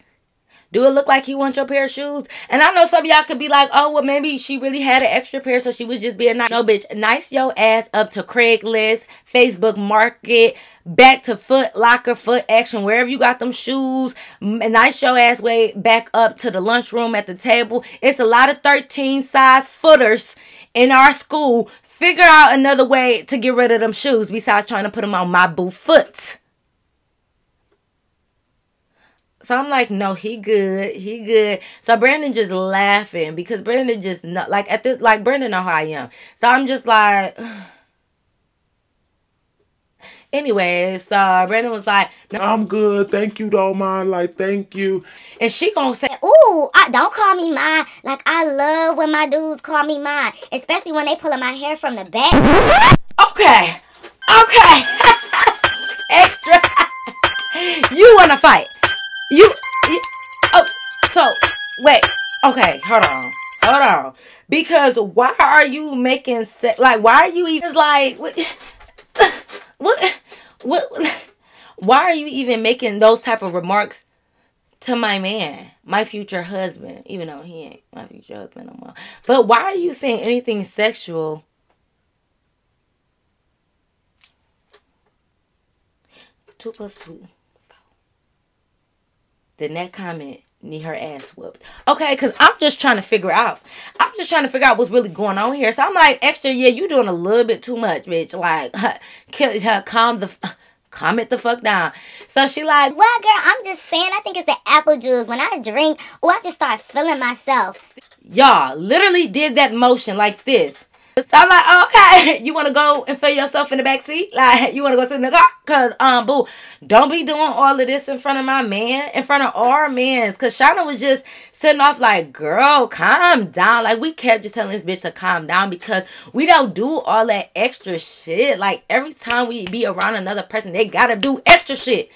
Do it look like he wants your pair of shoes? And I know some of y'all could be like, oh, well, maybe she really had an extra pair, so she was just being nice. No, bitch, nice your ass up to Craigslist, Facebook Market, back to Foot Locker, Foot Action, wherever you got them shoes. Nice your ass way back up to the lunchroom at the table. It's a lot of 13 size footers in our school. Figure out another way to get rid of them shoes besides trying to put them on my boo foot. So I'm like, no, he good. So Brandon just laughing because Brandon just not like at this, like Brandon know how I am. So I'm just like, anyways, so Brandon was like, no, I'm good. Thank you, though, man. Like, thank you. And she gonna say, ooh, don't call me mine. Like, I love when my dudes call me mine, especially when they pulling my hair from the back. Okay. Extra. You wanna fight? Wait, okay, hold on. Because why are you making, why are you even, like, what, why are you even making those type of remarks to my man, my future husband, even though he ain't my future husband no more. But why are you saying anything sexual? 2 plus 2. Then that comment need her ass whooped. Okay, because I'm just trying to figure out. I'm just trying to figure out what's really going on here. So I'm like, extra, yeah, you doing a little bit too much, bitch. Like, calm it the fuck down. So she like, well, girl, I'm just saying, I think it's the apple juice. When I drink, I just start feeling myself. Y'all literally did that motion like this. So I'm like, okay, you want to go and feel yourself in the back seat? Like, you want to go sit in the car? Because, boo, don't be doing all of this in front of my man, in front of our mans. Because Shauna was just sitting off like, girl, calm down. Like, we kept just telling this bitch to calm down because we don't do all that extra shit. Like, every time we be around another person, they got to do extra shit.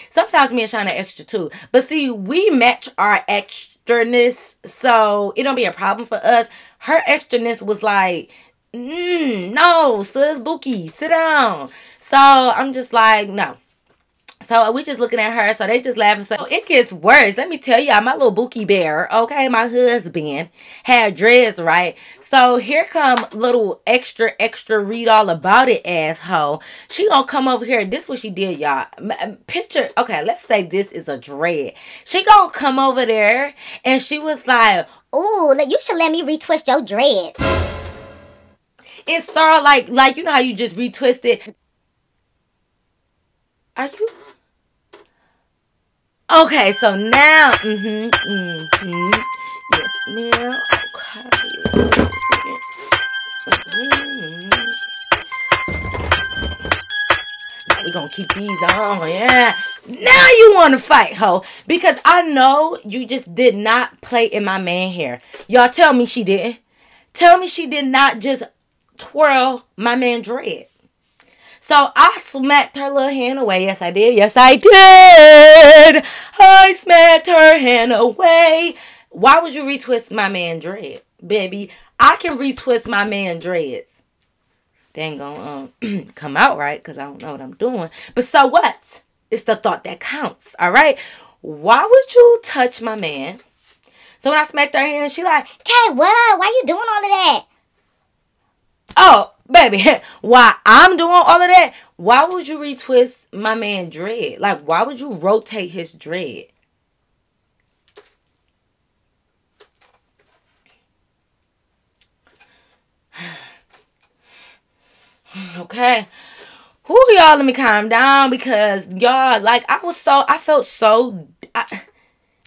Sometimes me and Shauna extra too. But see, we match our extraness, so it don't be a problem for us. Her extraness was like, no, sis, Bookie, sit down. So I'm just like, no. So we just looking at her. So they just laughing. So it gets worse. Let me tell y'all, my little Bookie bear, okay, my husband had dreads, right? So here come little extra read all about it asshole. She gonna come over here. This what she did, y'all. Picture, okay, let's say this is a dread. She gonna come over there and she was like, ooh, you should let me retwist your dreads. It started like you know how you just retwist it. Are you? Okay, so now, yes, ma'am. Okay. We're gonna keep these on, yeah. Now you want to fight, ho. Because I know you just did not play in my man hair. Y'all tell me she didn't. Tell me she did not just twirl my man dread. So I smacked her little hand away. Yes, I did. Yes, I did. I smacked her hand away. Why would you retwist my man dread, baby? I can retwist my man dreads. They ain't gonna come out right because I don't know what I'm doing. But so what? It's the thought that counts. All right. Why would you touch my man? So when I smacked her hand, she like, okay, what? Why you doing all of that? Oh, baby, why I'm doing all of that? Why would you retwist my man dread? Like, why would you rotate his dread? Okay. Who y'all, let me calm down because y'all, like, I felt so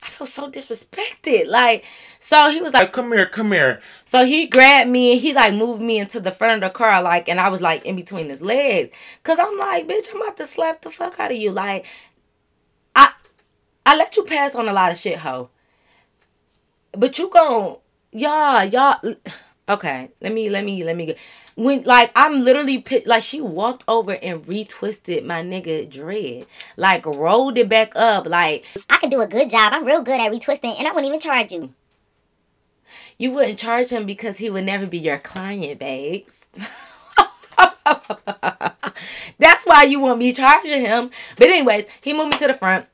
disrespected. Like, so he was like, come here. So he grabbed me and he like moved me into the front of the car, like, and I was like in between his legs. Cause I'm like, bitch, I'm about to slap the fuck out of you. Like, I let you pass on a lot of shit, ho. But you gon' y'all. Okay, let me go. When, like, I'm literally, like, she walked over and retwisted my nigga dread. Like, rolled it back up. Like, I could do a good job. I'm real good at retwisting, and I wouldn't even charge you. You wouldn't charge him because he would never be your client, babes. That's why you won't be charging him. But anyways, he moved me to the front.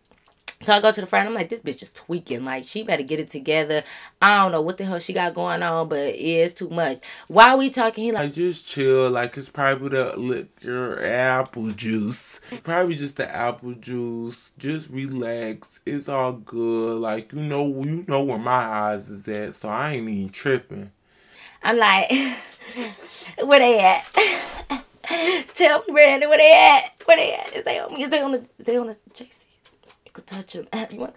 So I go to the front. I'm like, this bitch is tweaking. Like, she better get it together. I don't know what the hell she got going on, but it's too much. While we talking, he like, I just chill. Like, it's probably the liquor, apple juice. Probably just the apple juice. Just relax. It's all good. Like, you know where my eyes is at. So I ain't even tripping. I'm like, where they at? Tell me, Brandon, where they at? Where they at? Is they on me? Is they on the JC? Touch him. You want?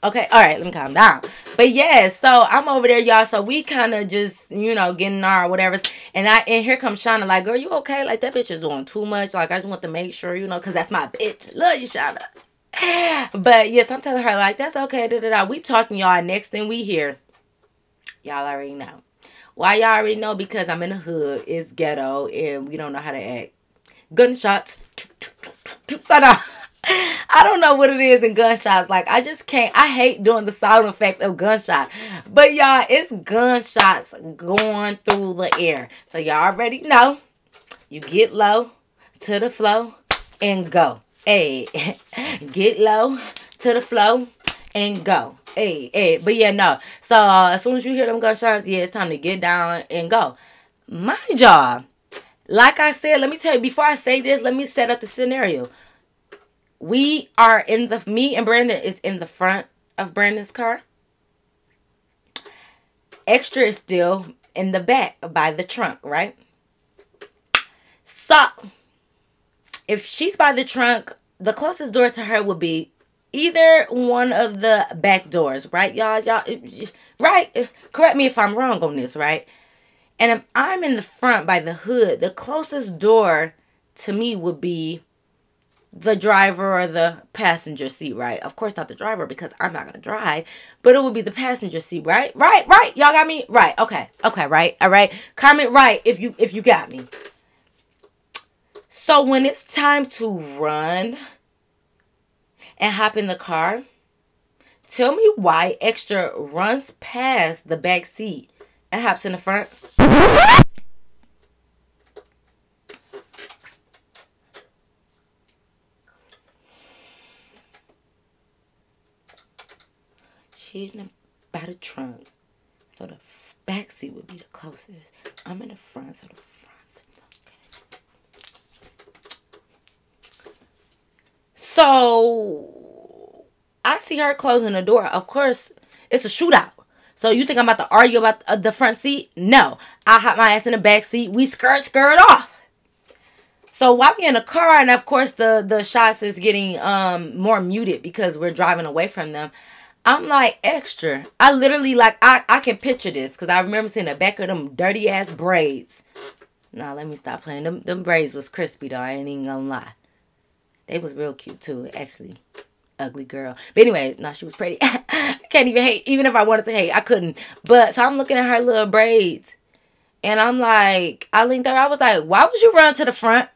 Okay, all right, let me calm down. But yeah, so I'm over there, y'all. So we kind of just, getting our whatever. And here comes Shauna, like, girl, you okay? Like, that bitch is doing too much. Like, I just want to make sure, because that's my bitch. Love you, Shauna. But yes, I'm telling her, like, that's okay. We talking, y'all. Next thing we hear, y'all already know. Why y'all already know? Because I'm in the hood. It's ghetto, and we don't know how to act. Gunshots. So now, I don't know what it is in gunshots. Like, I just can't. I hate doing the sound effect of gunshots. But, y'all, it's gunshots going through the air. So, y'all already know. You get low to the flow and go. Hey, get low to the flow and go. Hey, hey. But yeah, no. So as soon as you hear them gunshots, yeah, it's time to get down and go. Mind y'all, like I said, let me tell you, before I say this, let me set up the scenario. We are me and Brandon is in the front of Brandon's car. Extra is still in the back by the trunk, right? So, if she's by the trunk, the closest door to her would be either one of the back doors, right, y'all? Right? Correct me if I'm wrong on this, right? And if I'm in the front by the hood, the closest door to me would be the driver or the passenger seat, right? Of course not the driver because I'm not gonna drive, but it would be the passenger seat, right? Right. Y'all got me? Right. Okay, right. All right. Comment right if you got me. So when it's time to run and hop in the car, tell me why Extra runs past the back seat and hops in the front. She's by the trunk, so the back seat would be the closest. I'm in the front, so the front's okay. So I see her closing the door. Of course, it's a shootout. So you think I'm about to argue about the front seat? No, I hop my ass in the back seat. We skirt off. So while we're in the car, and of course the shots is getting more muted because we're driving away from them. I'm like, Extra. I literally, like, I can picture this because I remember seeing the back of them dirty ass braids. Nah, let me stop playing. Them braids was crispy though. I ain't even gonna lie. They was real cute too, actually. Ugly girl. But anyways, nah, she was pretty. I can't even hate. Even if I wanted to hate, I couldn't. But so I'm looking at her little braids. And I'm like, I linked her. I was like, why would you run to the front?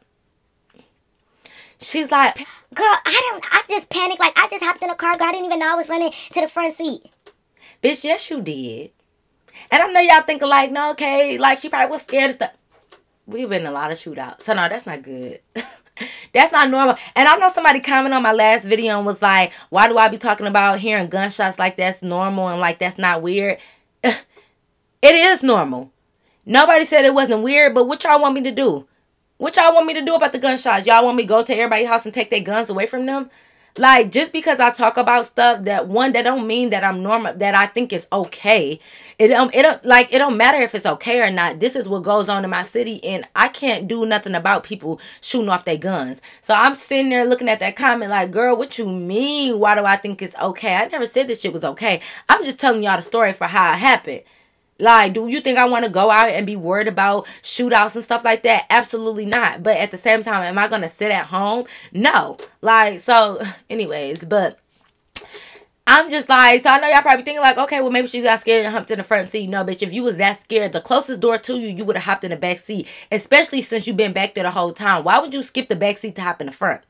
She's like, girl, I just panicked. Like, I just hopped in the car. Girl, I didn't even know I was running to the front seat. Bitch, yes, you did. And I know y'all thinking like, no, okay, like she probably was scared of stuff. We've been in a lot of shootouts. So no, that's not good. That's not normal. And I know somebody commented on my last video and was like, why do I be talking about hearing gunshots like that's normal and like that's not weird? It is normal. Nobody said it wasn't weird, but what y'all want me to do? What y'all want me to do about the gunshots? Y'all want me to go to everybody's house and take their guns away from them? Like, just because I talk about stuff that don't mean that I'm normal, that I think is okay. It don't matter if it's okay or not. This is what goes on in my city, and I can't do nothing about people shooting off their guns. So I'm sitting there looking at that comment like, girl, what you mean? Why do I think it's okay? I never said this shit was okay. I'm just telling y'all the story for how it happened. Like, do you think I want to go out and be worried about shootouts and stuff like that? Absolutely not. But at the same time, am I going to sit at home? No. Like, so, anyways, but I'm just like, so I know y'all probably thinking like, okay, well, maybe she got scared and hopped in the front seat. No, bitch, if you was that scared, the closest door to you, you would have hopped in the back seat. Especially since you've been back there the whole time. Why would you skip the back seat to hop in the front?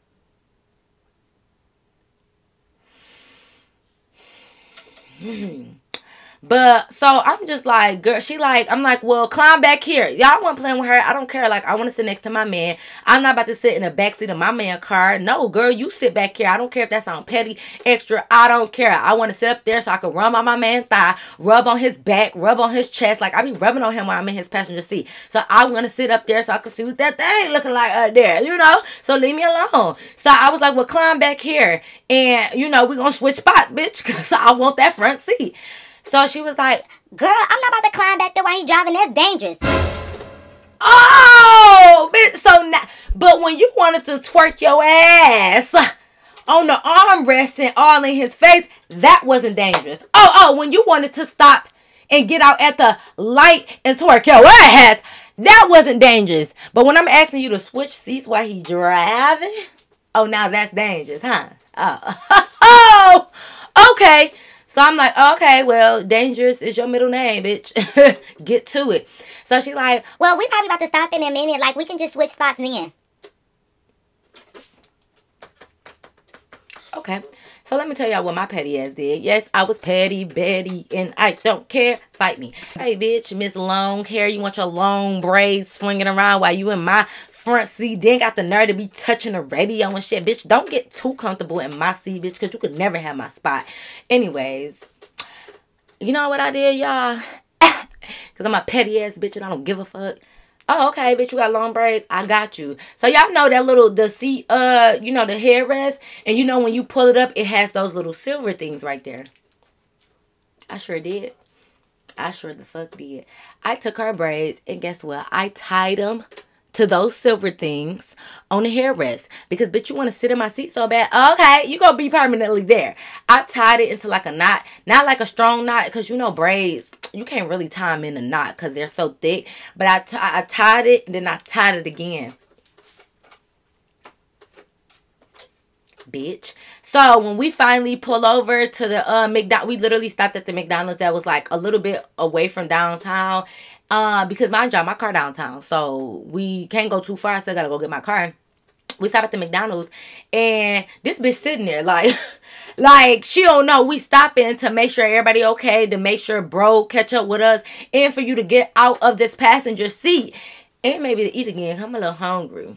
But, so, I'm just like, girl, I'm like, well, climb back here. Y'all want playing with her? I don't care. Like, I want to sit next to my man. I'm not about to sit in the backseat of my man's car. No, girl, you sit back here. I don't care if that sounds petty, extra. I don't care. I want to sit up there so I can rub on my man's thigh, rub on his back, rub on his chest. Like, I be rubbing on him while I'm in his passenger seat. So, I want to sit up there so I can see what that thing looking like up there, you know? So, leave me alone. So, I was like, well, climb back here. And, you know, we're going to switch spots, bitch. Because I want that front seat. So she was like, girl, I'm not about to climb back there while he driving. That's dangerous. Oh, bitch. So now, but when you wanted to twerk your ass on the armrest and all in his face, that wasn't dangerous. Oh, when you wanted to stop and get out at the light and twerk your ass, that wasn't dangerous. But when I'm asking you to switch seats while he's driving, oh, now that's dangerous, huh? Oh, okay. So I'm like, okay, well, dangerous is your middle name, bitch. Get to it. So she like, well, we probably about to stop in a minute. Like, we can just switch spots then. Okay. So let me tell y'all what my petty ass did. Yes, I was petty, Betty, and I don't care. Fight me. Hey, bitch, Miss Long Hair, you want your long braids swinging around while you in my front seat. Then got the nerve to be touching the radio and shit. Bitch, don't get too comfortable in my seat, bitch, because you could never have my spot. Anyways, you know what I did, y'all? Because I'm a petty ass bitch and I don't give a fuck. Oh, okay, bitch, you got long braids. I got you. So y'all know that little, the seat, you know, the headrest. And you know when you pull it up, it has those little silver things right there. I sure did. I sure the fuck did. I took her braids and guess what? I tied them to those silver things on the headrest. Because, bitch, you want to sit in my seat so bad. Okay, you going to be permanently there. I tied it into like a knot. Not like a strong knot because, you know, braids, you can't really tie them in a knot because they're so thick. But I tied it and then I tied it again. Bitch. So when we finally pull over to the McDonald's, we literally stopped at the McDonald's that was like a little bit away from downtown. Because mine drive my car downtown. So we can't go too far. I still gotta go get my car. We stop at the McDonald's and this bitch sitting there like, like she don't know. We stopping to make sure everybody okay, to make sure bro catch up with us, and for you to get out of this passenger seat and maybe to eat again. I'm a little hungry.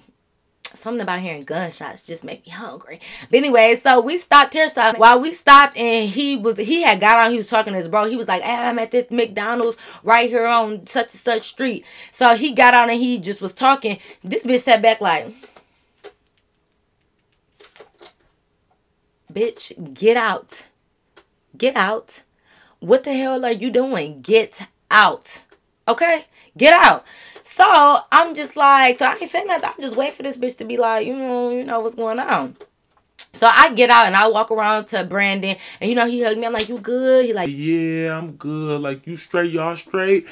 Something about hearing gunshots just make me hungry. But anyway, so we stopped here. So while we stopped and he had got on, he was talking to his bro. He was like, hey, I'm at this McDonald's right here on such and such street. So he got on and he just was talking. This bitch sat back like, bitch, get out. Get out. What the hell are you doing? Get out. Okay? Get out. So I'm just like, so I ain't saying nothing. I'm just waiting for this bitch to be like, you know what's going on. So I get out and I walk around to Brandon and you know he hugged me. I'm like, you good? He like, yeah, I'm good. Like, you straight? Y'all straight?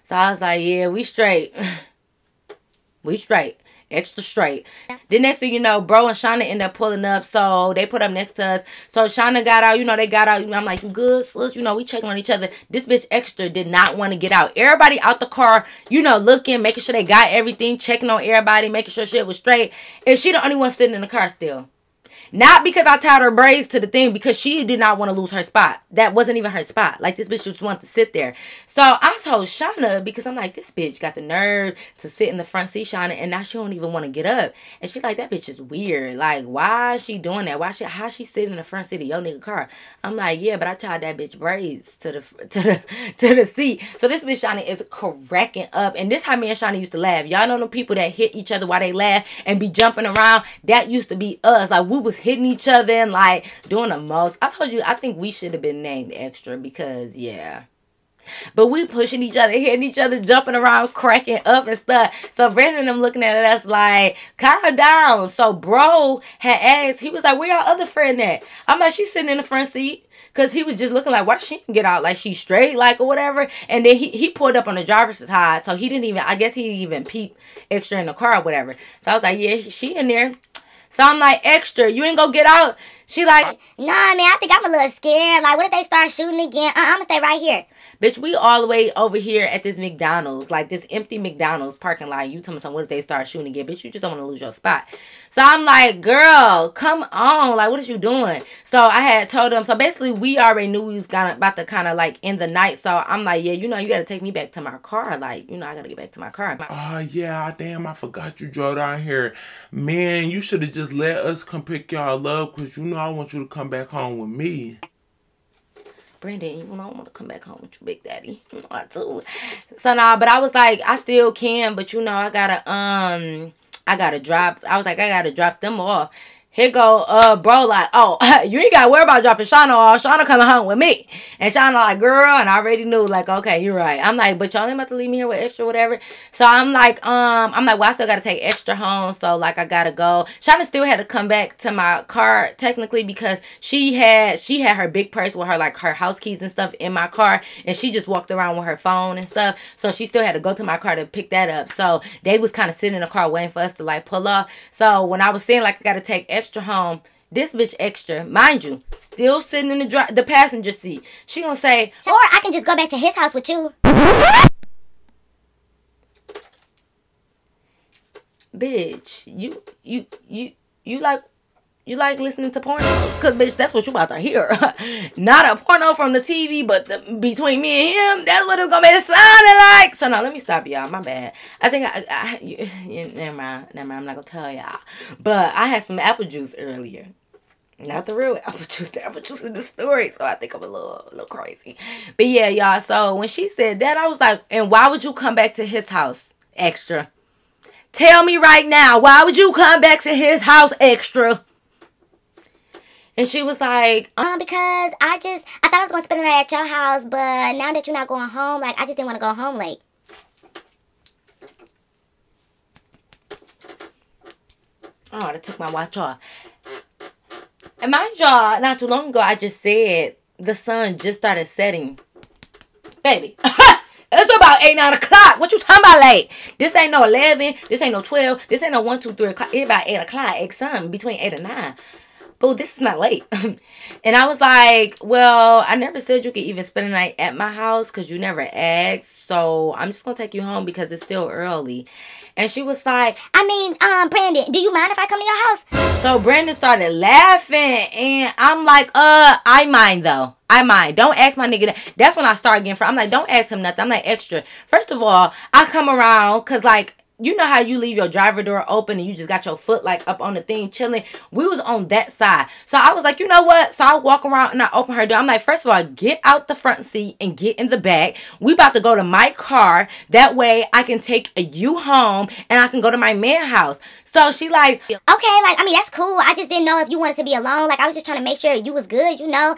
So I was like, yeah, we straight. We straight. Extra straight. The next thing you know, bro and Shauna end up pulling up. So they put up next to us. So Shauna got out. You know, they got out. I'm like, you good, sis? You know, we checking on each other. This bitch extra did not want to get out. Everybody out the car, you know, looking, making sure they got everything, checking on everybody, making sure shit was straight. And she the only one sitting in the car still. Not because I tied her braids to the thing, because she did not want to lose her spot. That wasn't even her spot. Like, this bitch just wanted to sit there. So I told Shauna, because I'm like, this bitch got the nerve to sit in the front seat, Shauna, and now she don't even want to get up. And she's like, that bitch is weird. Like, why is she doing that? How she sitting in the front seat of your nigga car? I'm like, yeah, but I tied that bitch braids to the seat. So this bitch Shauna is cracking up. And this how me and Shauna used to laugh. Y'all know the people that hit each other while they laugh and be jumping around? That used to be us. Like, we was hitting each other and like doing the most. I told you, I think we should have been named Extra because, yeah. But we pushing each other, hitting each other, jumping around, cracking up and stuff. So Brandon and them looking at us like, calm down. So bro had asked, he was like, where y'all other friend at? I'm like, she's sitting in the front seat. Because he was just looking like, why she didn't get out? Like, she's straight, like, or whatever. And then he pulled up on the driver's side. So he didn't even, I guess he didn't even peep Extra in the car or whatever. So I was like, yeah, she in there. So I'm like, Extra, you ain't gonna get out? She like, Nah, man, I think I'm a little scared. Like, what if they start shooting again? I'm gonna stay right here. bitch, we all the way over here at this McDonald's, like this empty McDonald's parking lot. You tell me something, what if they start shooting again? Bitch, you just don't want to lose your spot. So I'm like, girl, come on. Like, what is you doing? So I had told them, so basically we already knew we was about to kind of like end the night. So I'm like, yeah, you know, you got to take me back to my car. Like, you know, I got to get back to my car. Oh, yeah, damn, I forgot you drove down here. Man, you should have just let us come pick y'all up because you know I want you to come back home with me. Brandon, you know, I want to come back home with you, Big Daddy. You know, I do. So, nah, but I was like, I still can, but you know, I gotta drop. I was like, I gotta drop them off. Here go, bro, like, oh, you ain't gotta worry about dropping Shauna off. Shauna coming home with me. And Shauna like, girl, and I already knew, like, okay, you're right. I'm like, but y'all ain't about to leave me here with Extra, whatever. So I'm like, well, I still gotta take Extra home, so like I gotta go. Shauna still had to come back to my car technically because she had her big purse with her, like her house keys and stuff in my car, and she just walked around with her phone and stuff. So she still had to go to my car to pick that up. So they was kind of sitting in the car waiting for us to like pull off. So when I was saying like I gotta take Extra home, this bitch Extra, mind you, still sitting in the passenger seat. She gonna say, or I can just go back to his house with you. bitch, you like, You like listening to porno? Because, bitch, that's what you about to hear. Not a porno from the TV, but between me and him, that's what it's going to be sounding like. So, no, let me stop, y'all. My bad. I think never mind. I'm not going to tell y'all. But I had some apple juice earlier. Not the real apple juice. The apple juice in the story. So, I think I'm a little crazy. But, yeah, y'all. So, when she said that, I was like, and why would you come back to his house extra? Tell me right now, why would you come back to his house extra? And she was like, because I thought I was going to spend the night at your house, but now that you're not going home, like, I just didn't want to go home late. oh, that took my watch off. And mind y'all, not too long ago, I just said the sun just started setting. Baby. It's about 8, 9 o'clock. What you talking about late? This ain't no 11. This ain't no 12. This ain't no 1, 2, 3 o'clock. It's about 8 o'clock. Something between 8 and 9. Boo, this is not late. And I was like, well, I never said you could even spend the night at my house because you never asked. So I'm just going to take you home because it's still early. And she was like, Brandon, do you mind if I come to your house? So Brandon started laughing. And I'm like, I mind though. I mind. Don't ask my nigga that. That's when I start getting I'm like, don't ask him nothing. I'm like, extra. First of all, I come around because like, you know how you leave your driver door open and you just got your foot like up on the thing chilling? We was on that side. So I was like, you know what? So I walk around and I open her door. I'm like, first of all, get out the front seat and get in the back. We about to go to my car. That way I can take you home and I can go to my man house. So she like, okay, like, I mean, that's cool. I just didn't know if you wanted to be alone. Like, I was just trying to make sure you was good, you know?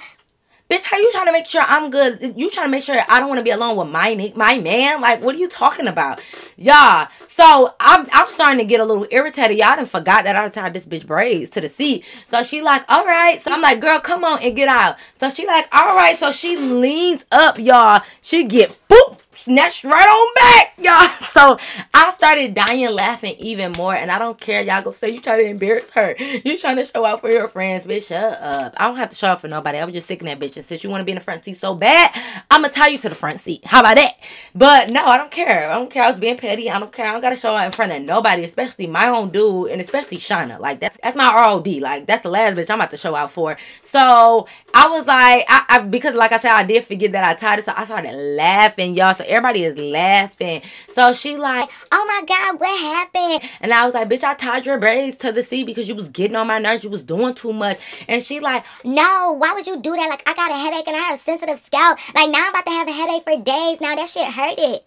bitch, how you trying to make sure I'm good? You trying to make sure I don't want to be alone with my man? Like, what are you talking about? Y'all, so I'm starting to get a little irritated. Y'all done forgot that I tied this bitch braids to the seat. So she like, all right. So I'm like, girl, come on and get out. So she like, all right. So she leans up, y'all. She get boop. Snatched right on back, y'all. So I started dying laughing even more. And I don't care. Y'all go say you trying to embarrass her. You trying to show out for your friends. Bitch, shut up. I don't have to show out for nobody. I was just sick of that bitch. And since you want to be in the front seat so bad, I'm going to tie you to the front seat. How about that? But no, I don't care. I don't care. I was being petty. I don't care. I don't got to show out in front of nobody. Especially my own dude. And especially Shauna. Like, that's my ROD. Like, that's the last bitch I'm about to show out for. So I was like, because like I said, I did forget that I tied it. So I started laughing, y'all. So everybody is laughing. So she like, oh my God, what happened? And I was like, bitch, I tied your braids to the seat because you was getting on my nerves. You was doing too much. And she like, no, why would you do that? Like, I got a headache and I have a sensitive scalp. Like, now I'm about to have a headache for days. Now that shit hurted.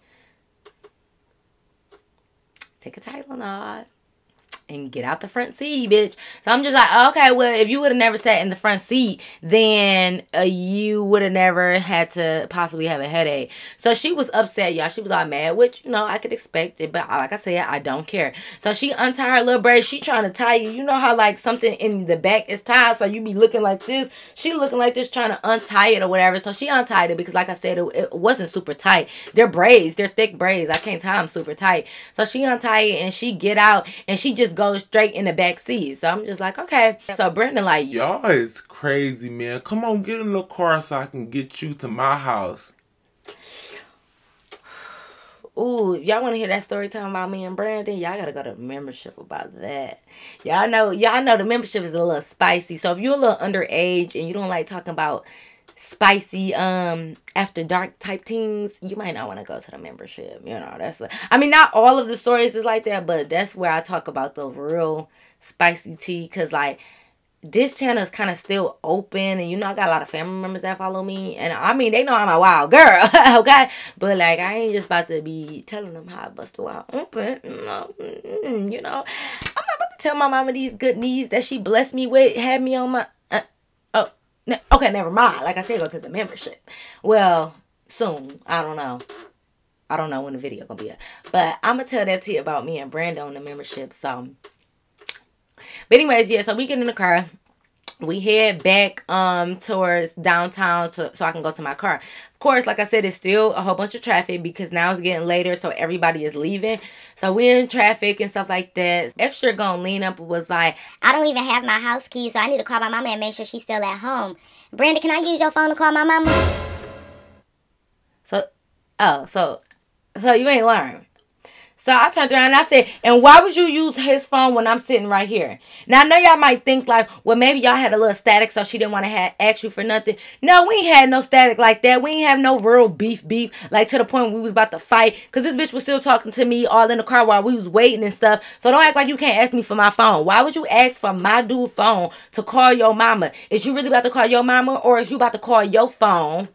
take a Tylenol and get out the front seat, bitch. So I'm just like, okay, well, if you would have never sat in the front seat, then you would have never had to possibly have a headache. So she was upset, y'all. She was all mad, which, you know, I could expect it. But like I said, I don't care. So she untied her little braid. She trying to tie you. You know how, like, something in the back is tied, so you be looking like this. She looking like this, trying to untie it or whatever. So she untied it because, like I said, it wasn't super tight. They're braids. They're thick braids. I can't tie them super tight. So she untied it, and she get out, and she just goes straight in the back seat. So I'm just like, okay. So Brandon like, y'all is crazy, man. Come on, get in the car so I can get you to my house. ooh, y'all want to hear that story time about me and Brandon? Y'all gotta go to membership about that. Y'all know the membership is a little spicy. So if you're a little underage and you don't like talking about spicy after dark type things, you might not want to go to the membership. You know, that's I mean, not all of the stories is like that, but that's where I talk about the real spicy tea. Because like, this channel is kind of still open, and you know, I got a lot of family members that follow me, and I mean, they know I'm a wild girl. Okay, but like, I ain't just about to be telling them how I bust the wild open. No, you know, I'm not about to tell my mama these good needs that she blessed me with, had me on my okay, never mind. Like I said, go to the membership. Well, soon. I don't know. I don't know when the video gonna be up. But I'm gonna tell that to you about me and Brandon on the membership. So, but anyways, yeah. So we get in the car. We head back towards downtown so I can go to my car. Of course, like I said, it's still a whole bunch of traffic because now it's getting later, so everybody is leaving. So we're in traffic and stuff like that. Extra gonna lean up and was like, I don't even have my house keys, so I need to call my mama and make sure she's still at home. Brandon, can I use your phone to call my mama? So you ain't learned. So I turned around and I said, and why would you use his phone when I'm sitting right here? Now, I know y'all might think like, well, maybe y'all had a little static so she didn't want to ask you for nothing. No, we ain't had no static like that. We ain't have no real beef, like to the point where we was about to fight. Because this bitch was still talking to me all in the car while we was waiting and stuff. So don't act like you can't ask me for my phone. Why would you ask for my dude phone to call your mama? Is you really about to call your mama, or is you about to call your phone?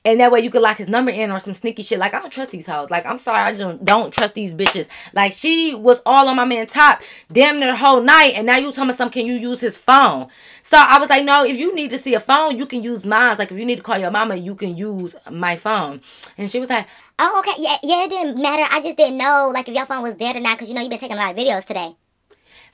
And that way you could lock his number in or some sneaky shit. Like, I don't trust these hoes. Like, I'm sorry, I just don't trust these bitches. Like, she was all on my man top damn near the whole night. And now you tell me something, can you use his phone? So I was like, no, if you need to see a phone, you can use mine. Like, if you need to call your mama, you can use my phone. And she was like, oh, okay. Yeah, it didn't matter. I just didn't know, like, if your phone was dead or not. Because, you know, you've been taking a lot of videos today.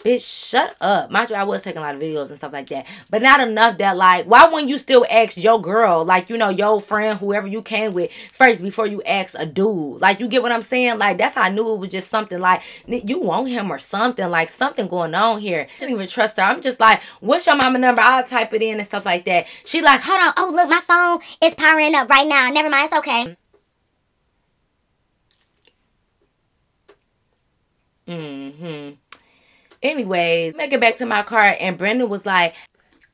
bitch, shut up. Mind you, I was taking a lot of videos and stuff like that. But not enough that, like, why wouldn't you still ask your girl, like, you know, your friend, whoever you came with, first before you ask a dude? Like, you get what I'm saying? Like, that's how I knew it was just something like, you want him or something. Like, something going on here. I didn't even trust her. I'm just like, what's your mama number? I'll type it in and stuff like that. She like, hold on. Oh, look, my phone is powering up right now. Never mind. It's okay. Anyways, make it back to my car, and Brandon was like,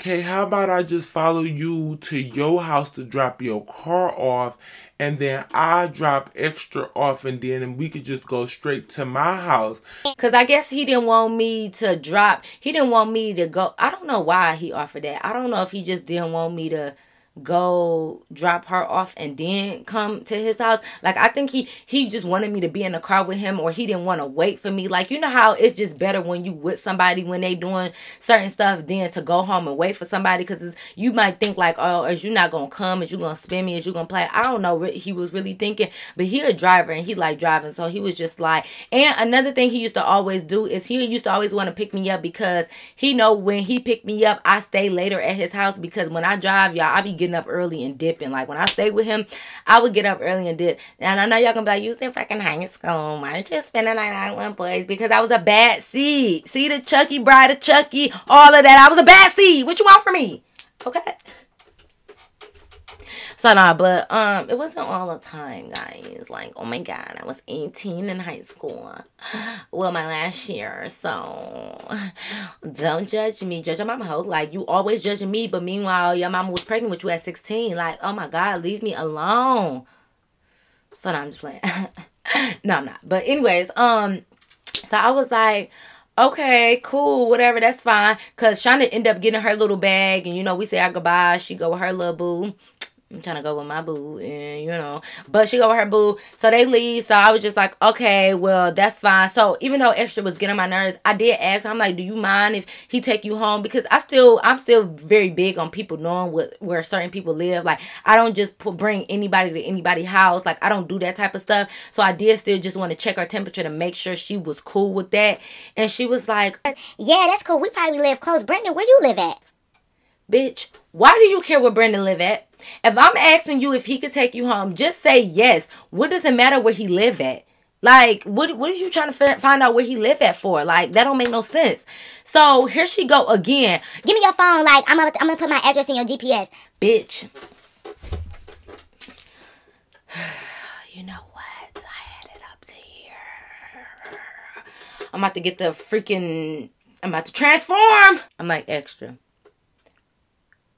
okay, how about I just follow you to your house to drop your car off, and then I drop extra off, and then we could just go straight to my house. Because I guess he didn't want me to drop. He didn't want me to go. I don't know why he offered that. I don't know if he just didn't want me to go drop her off and then come to his house. Like, I think he just wanted me to be in the car with him, or he didn't want to wait for me. Like, you know how it's just better when you with somebody when they doing certain stuff than to go home and wait for somebody, because you might think like, oh, is you not gonna come, is you gonna spin me, is you gonna play? I don't know what he was really thinking, but he a driver and he like driving, so he was just like. And another thing he used to always do is he used to always want to pick me up, because he know when he picked me up, I stay later at his house, because when I drive, y'all, I be getting up early and dipping. Like, when I stay with him, I would get up early and dip. And I know y'all gonna be like, you was in fucking high school, why didn't you spend the night out with boys? Because I was a bad seed. See the Chucky, Bride of Chucky, all of that. I was a bad seed. What you want from me? Okay. So nah, but it wasn't all the time, guys. Like, oh my god, I was 18 in high school. Well, my last year. So don't judge me. Judge your mama hoe. Like, you always judging me, but meanwhile your mama was pregnant with you at 16. Like, oh my god, leave me alone. So now I'm just playing. No, I'm not. But anyways, so I was like, okay, cool, whatever, that's fine. Cause Shauna ended up getting her little bag, and you know, we say our goodbye. She go with her little boo. I'm trying to go with my boo, and you know, but she go with her boo. So they leave. So I was just like, okay, well, that's fine. So even though Extra was getting on my nerves, I did ask her, I'm like, do you mind if he take you home? Because I'm still very big on people knowing where certain people live. Like, I don't just bring anybody to anybody's house. Like, I don't do that type of stuff. So I did still just want to check her temperature to make sure she was cool with that. And she was like, yeah, that's cool. We probably live close. Brandon, where you live at? Bitch, why do you care where Brandon live at? If I'm asking you if he could take you home, just say yes. What does it matter where he live at? Like, what is you trying to find out where he live at for? Like, that don't make no sense. So here she go again. Give me your phone. Like, I'm gonna put my address in your GPS. Bitch. You know what? I had it up to here. I'm about to get the freaking... I'm about to transform. I'm like, Extra.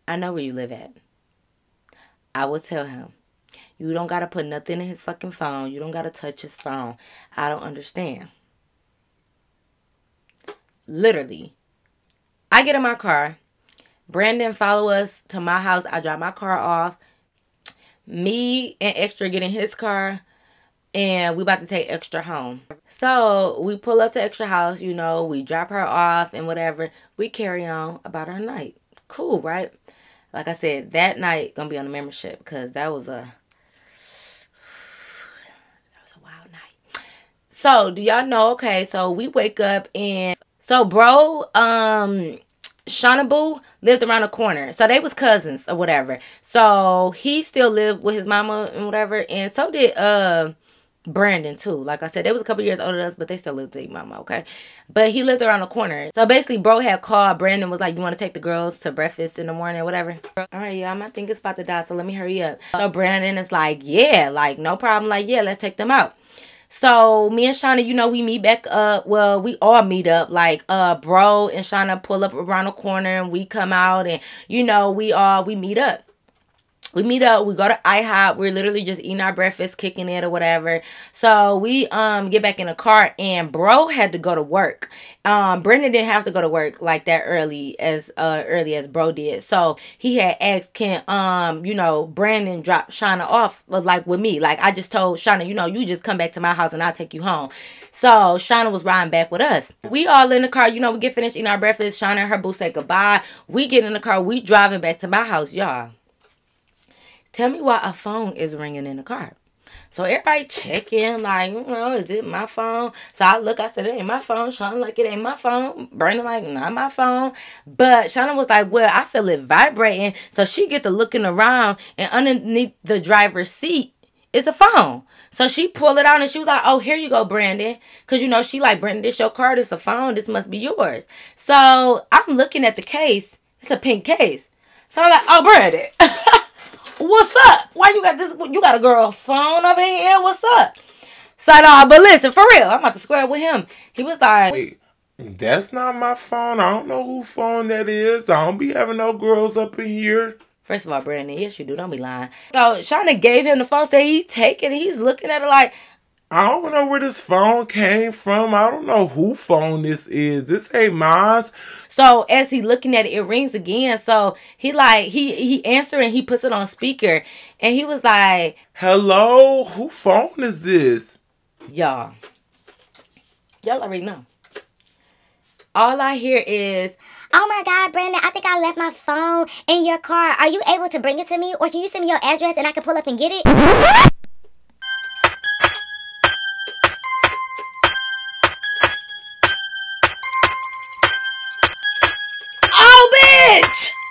I know where you live at. I will tell him. You don't got to put nothing in his fucking phone. You don't got to touch his phone. I don't understand. Literally. I get in my car. Brandon follow us to my house. I drop my car off. Me and Extra get in his car. And we about to take Extra home. So we pull up to Extra house. You know, we drop her off and whatever. We carry on about our night. Cool, right? Like I said, that night gonna be on the membership, because that was a wild night. So do y'all know? Okay, so we wake up, and so bro, Shauna Boo lived around the corner, so they was cousins or whatever. So he still lived with his mama and whatever, and so did Brandon too. Like I said, they was a couple years older than us, but they still lived with their mama, okay? But he lived around the corner. So basically, bro had called. Brandon was like, you want to take the girls to breakfast in the morning or whatever? All right, y'all, I think it's about to die, so let me hurry up. So Brandon is like, yeah, like, no problem. Like, yeah, let's take them out. So me and Shauna, you know, we meet back up. Well, we all meet up. Like bro and Shauna pull up around the corner and we come out, and you know, we meet up. We meet up, we go to IHOP, we're literally just eating our breakfast, kicking it or whatever. So we get back in the car, and bro had to go to work. Brendan didn't have to go to work like that early as bro did. So he had asked, can you know, Brandon drop Shauna off like with me. Like I just told Shauna, you know, you just come back to my house and I'll take you home. So Shauna was riding back with us. We all in the car, you know, we get finished eating our breakfast. Shauna and her boo say goodbye. We get in the car, we driving back to my house, y'all. Tell me why a phone is ringing in the car. So everybody checking, like, you know, is it my phone? So I look, I said, it ain't my phone. Shauna like, it ain't my phone. Brandon like, not my phone. But Shauna was like, well, I feel it vibrating. So she get to looking around, and underneath the driver's seat is a phone. So she pulled it out, and she was like, oh, here you go, Brandon. Because, you know, she like, Brandon, this your car. This a phone. This must be yours. So I'm looking at the case. It's a pink case. So I'm like, oh, Brandon. What's up? Why you got this? You got a girl phone over here? What's up? So no, but listen, for real, I'm about to square up with him. He was like, wait, that's not my phone. I don't know whose phone that is. I don't be having no girls up in here. First of all, Brandon, yes you do. Don't be lying. So Shauna gave him the phone, said he take it. He's looking at it like, I don't know where this phone came from. I don't know whose phone this is. This ain't mine. So as he looking at it, it rings again. So he like, he answered and he puts it on speaker. And he was like, hello? Whose phone is this? Y'all already know. All I hear is, oh my God, Brandon, I think I left my phone in your car. Are you able to bring it to me? Or can you send me your address and I can pull up and get it?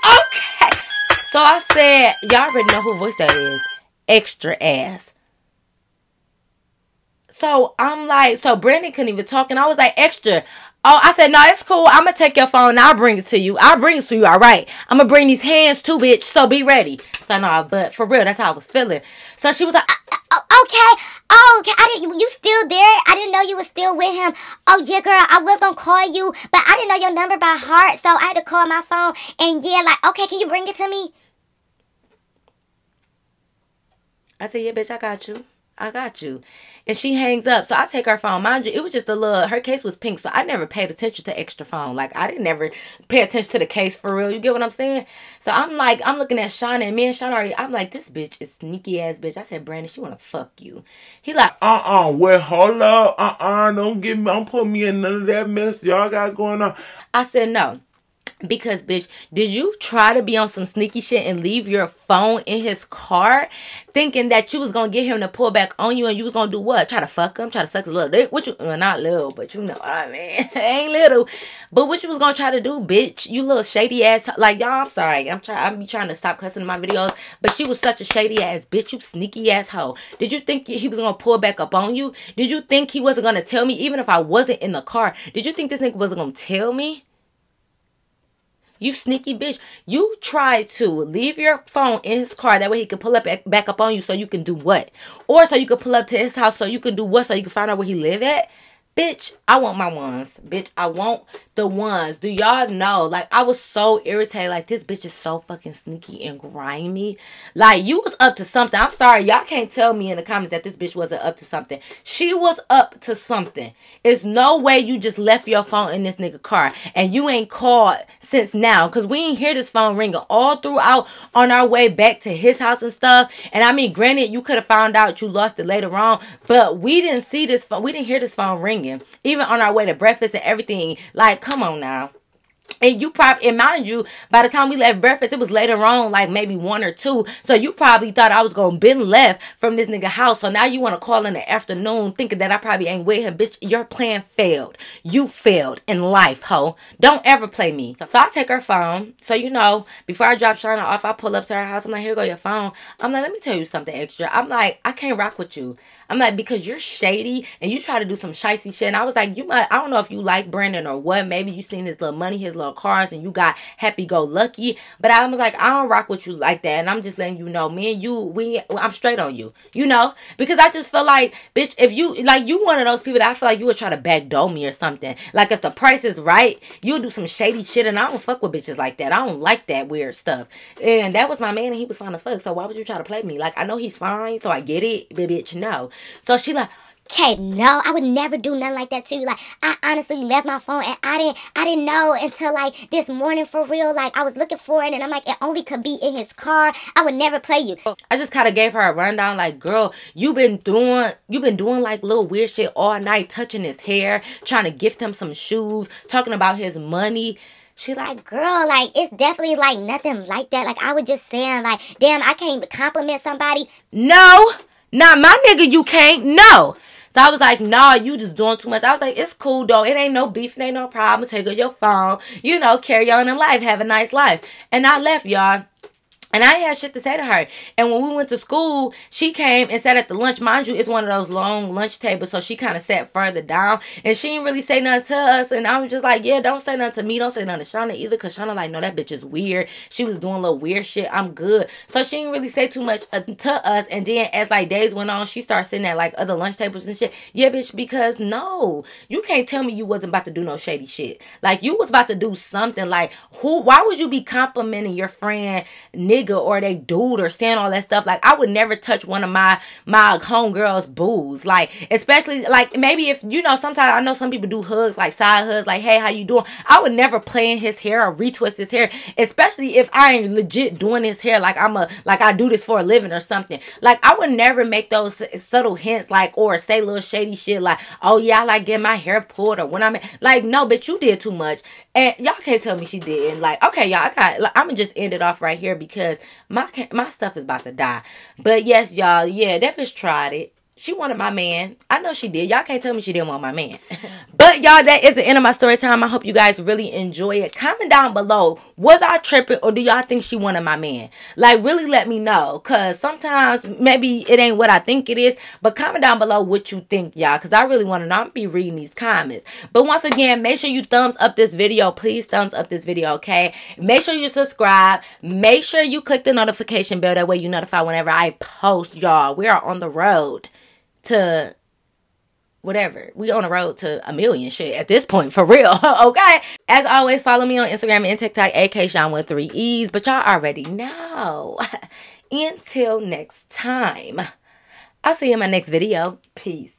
okay. So I said, y'all already know who voice that is. Extra ass. So I'm like, so Brandon couldn't even talk, and I was like, extra. Oh, I said, no, it's cool. I'm going to take your phone and I'll bring it to you. I'll bring it to you, all right. I'm going to bring these hands too, bitch, so be ready. So no, but for real, that's how I was feeling. So she was like, okay. Oh, okay. You still there? I didn't know you were still with him. Oh, yeah, girl, I was going to call you, but I didn't know your number by heart, so I had to call my phone. And yeah, like, okay, can you bring it to me? I said, yeah, bitch, I got you. I got you. And she hangs up. So I take her phone. Mind you, it was just a little, her case was pink. So I never paid attention to extra phone. Like, I didn't never pay attention to the case for real. You get what I'm saying? So I'm like, I'm looking at Shauna, and me and Shauna I'm like, this bitch is sneaky ass bitch. I said, Brandon, she want to fuck you. He like, well, hold up. Don't put me in none of that mess y'all got going on. I said, no. Because, bitch, did you try to be on some sneaky shit and leave your phone in his car thinking that you was going to get him to pull back on you, and you was going to do what? Try to fuck him? Try to suck his little dick? What you, well, not little, but you know what I mean. Ain't little. But what you was going to try to do, bitch? You little shady ass. Like, y'all, I'm sorry. I'm be trying to stop cussing in my videos. But you was such a shady ass bitch. You sneaky ass hoe. Did you think he was going to pull back up on you? Did you think he wasn't going to tell me even if I wasn't in the car? Did you think this nigga wasn't going to tell me? You sneaky bitch. You tried to leave your phone in his car. That way he could pull up back up on you so you can do what? Or so you could pull up to his house so you can do what? So you can find out where he live at? Bitch, I want my ones. Bitch, I want the ones. Do y'all know? Like, I was so irritated. Like, this bitch is so fucking sneaky and grimy. Like, you was up to something. I'm sorry. Y'all can't tell me in the comments that this bitch wasn't up to something. She was up to something. There's no way you just left your phone in this nigga car and you ain't called since now. Because we ain't hear this phone ringing all throughout on our way back to his house and stuff. And I mean, granted, you could have found out you lost it later on. But we didn't see this phone. We didn't hear this phone ringing. Even on our way to breakfast and everything. Like, come on now. And you probably, and mind you, by the time we left breakfast, it was later on, like maybe 1 or 2. So you probably thought I was going to been left from this nigga house. So now you want to call in the afternoon thinking that I probably ain't with him. Bitch, your plan failed. You failed in life, ho. Don't ever play me. So I take her phone. So, you know, before I drop Shauna off, I pull up to her house. I'm like, here go your phone. I'm like, let me tell you something extra. I'm like, I can't rock with you. I'm like, because you're shady and you try to do some shicey shit. And I was like, I don't know if you like Brandon or what. Maybe you seen his little money, his little love cars and you got happy-go-lucky. But I was like, I don't rock with you like that. And I'm just letting you know, me and you, I'm straight on you. You know? Because I just feel like, bitch, if you, like, you one of those people that I feel like you would try to backdoor me or something. Like, if the price is right, you'll do some shady shit. And I don't fuck with bitches like that. I don't like that weird stuff. And that was my man and he was fine as fuck. So why would you try to play me? Like, I know he's fine, so I get it. But bitch, no. So she like, Okay, no, I would never do nothing like that to you. Like, I honestly left my phone and I didn't know until like this morning for real. Like, I was looking for it and I'm like, it only could be in his car. I would never play you. I just kind of gave her a rundown. Like, girl, you've been doing like little weird shit all night, touching his hair, trying to gift him some shoes, talking about his money. She like, girl, like, it's definitely like nothing like that. Like, I was just saying, like, damn, I can't compliment somebody. No, not my nigga, you can't. No. So I was like, nah, you just doing too much. I was like, it's cool, though. It ain't no beef. It ain't no problem. Take out your phone. You know, carry on in life. Have a nice life. And I left, y'all. And I had shit to say to her. And when we went to school, she came and sat at the lunch. Mind you, it's one of those long lunch tables. So she kind of sat further down. And she didn't really say nothing to us. And I was just like, yeah, don't say nothing to me. Don't say nothing to Shauna either. Because Shauna like, no, that bitch is weird. She was doing a little weird shit. I'm good. So she didn't really say too much to us. And then as like days went on, she started sitting at like other lunch tables and shit. Yeah, bitch, because no. You can't tell me you wasn't about to do no shady shit. Like, you was about to do something. Like, why would you be complimenting your friend, nigga, or they dude, or saying all that stuff? Like, I would never touch one of my homegirls' boos. Like, especially, like, maybe if, you know, sometimes I know some people do hugs, like side hugs, like, hey, how you doing? I would never play in his hair or retwist his hair, especially if I ain't legit doing his hair, like I do this for a living or something. Like, I would never make those subtle hints, like, or say little shady shit, like, oh yeah, I like getting my hair pulled, or when I'm like, no, bitch, you did too much. And y'all can't tell me she didn't. Like, okay, y'all, I'm gonna just end it off right here because my stuff is about to die. But yes, y'all, yeah, that bitch tried it. She wanted my man. I know she did. Y'all can't tell me she didn't want my man. But y'all, that is the end of my story time. I hope you guys really enjoy it. Comment down below. Was I tripping, or do y'all think she wanted my man? Like, really let me know. Because sometimes maybe it ain't what I think it is. But comment down below what you think, y'all. Because I really want to know. I'm going to be reading these comments. But once again, make sure you thumbs up this video. Please thumbs up this video, okay? Make sure you subscribe. Make sure you click the notification bell. That way you notify whenever I post, y'all. We are on the road to whatever. We on the road to 1 million shit at this point, for real. Okay? As always, follow me on Instagram and TikTok, AK Sean with 3 E's. But y'all already know. Until next time, I'll see you in my next video. Peace.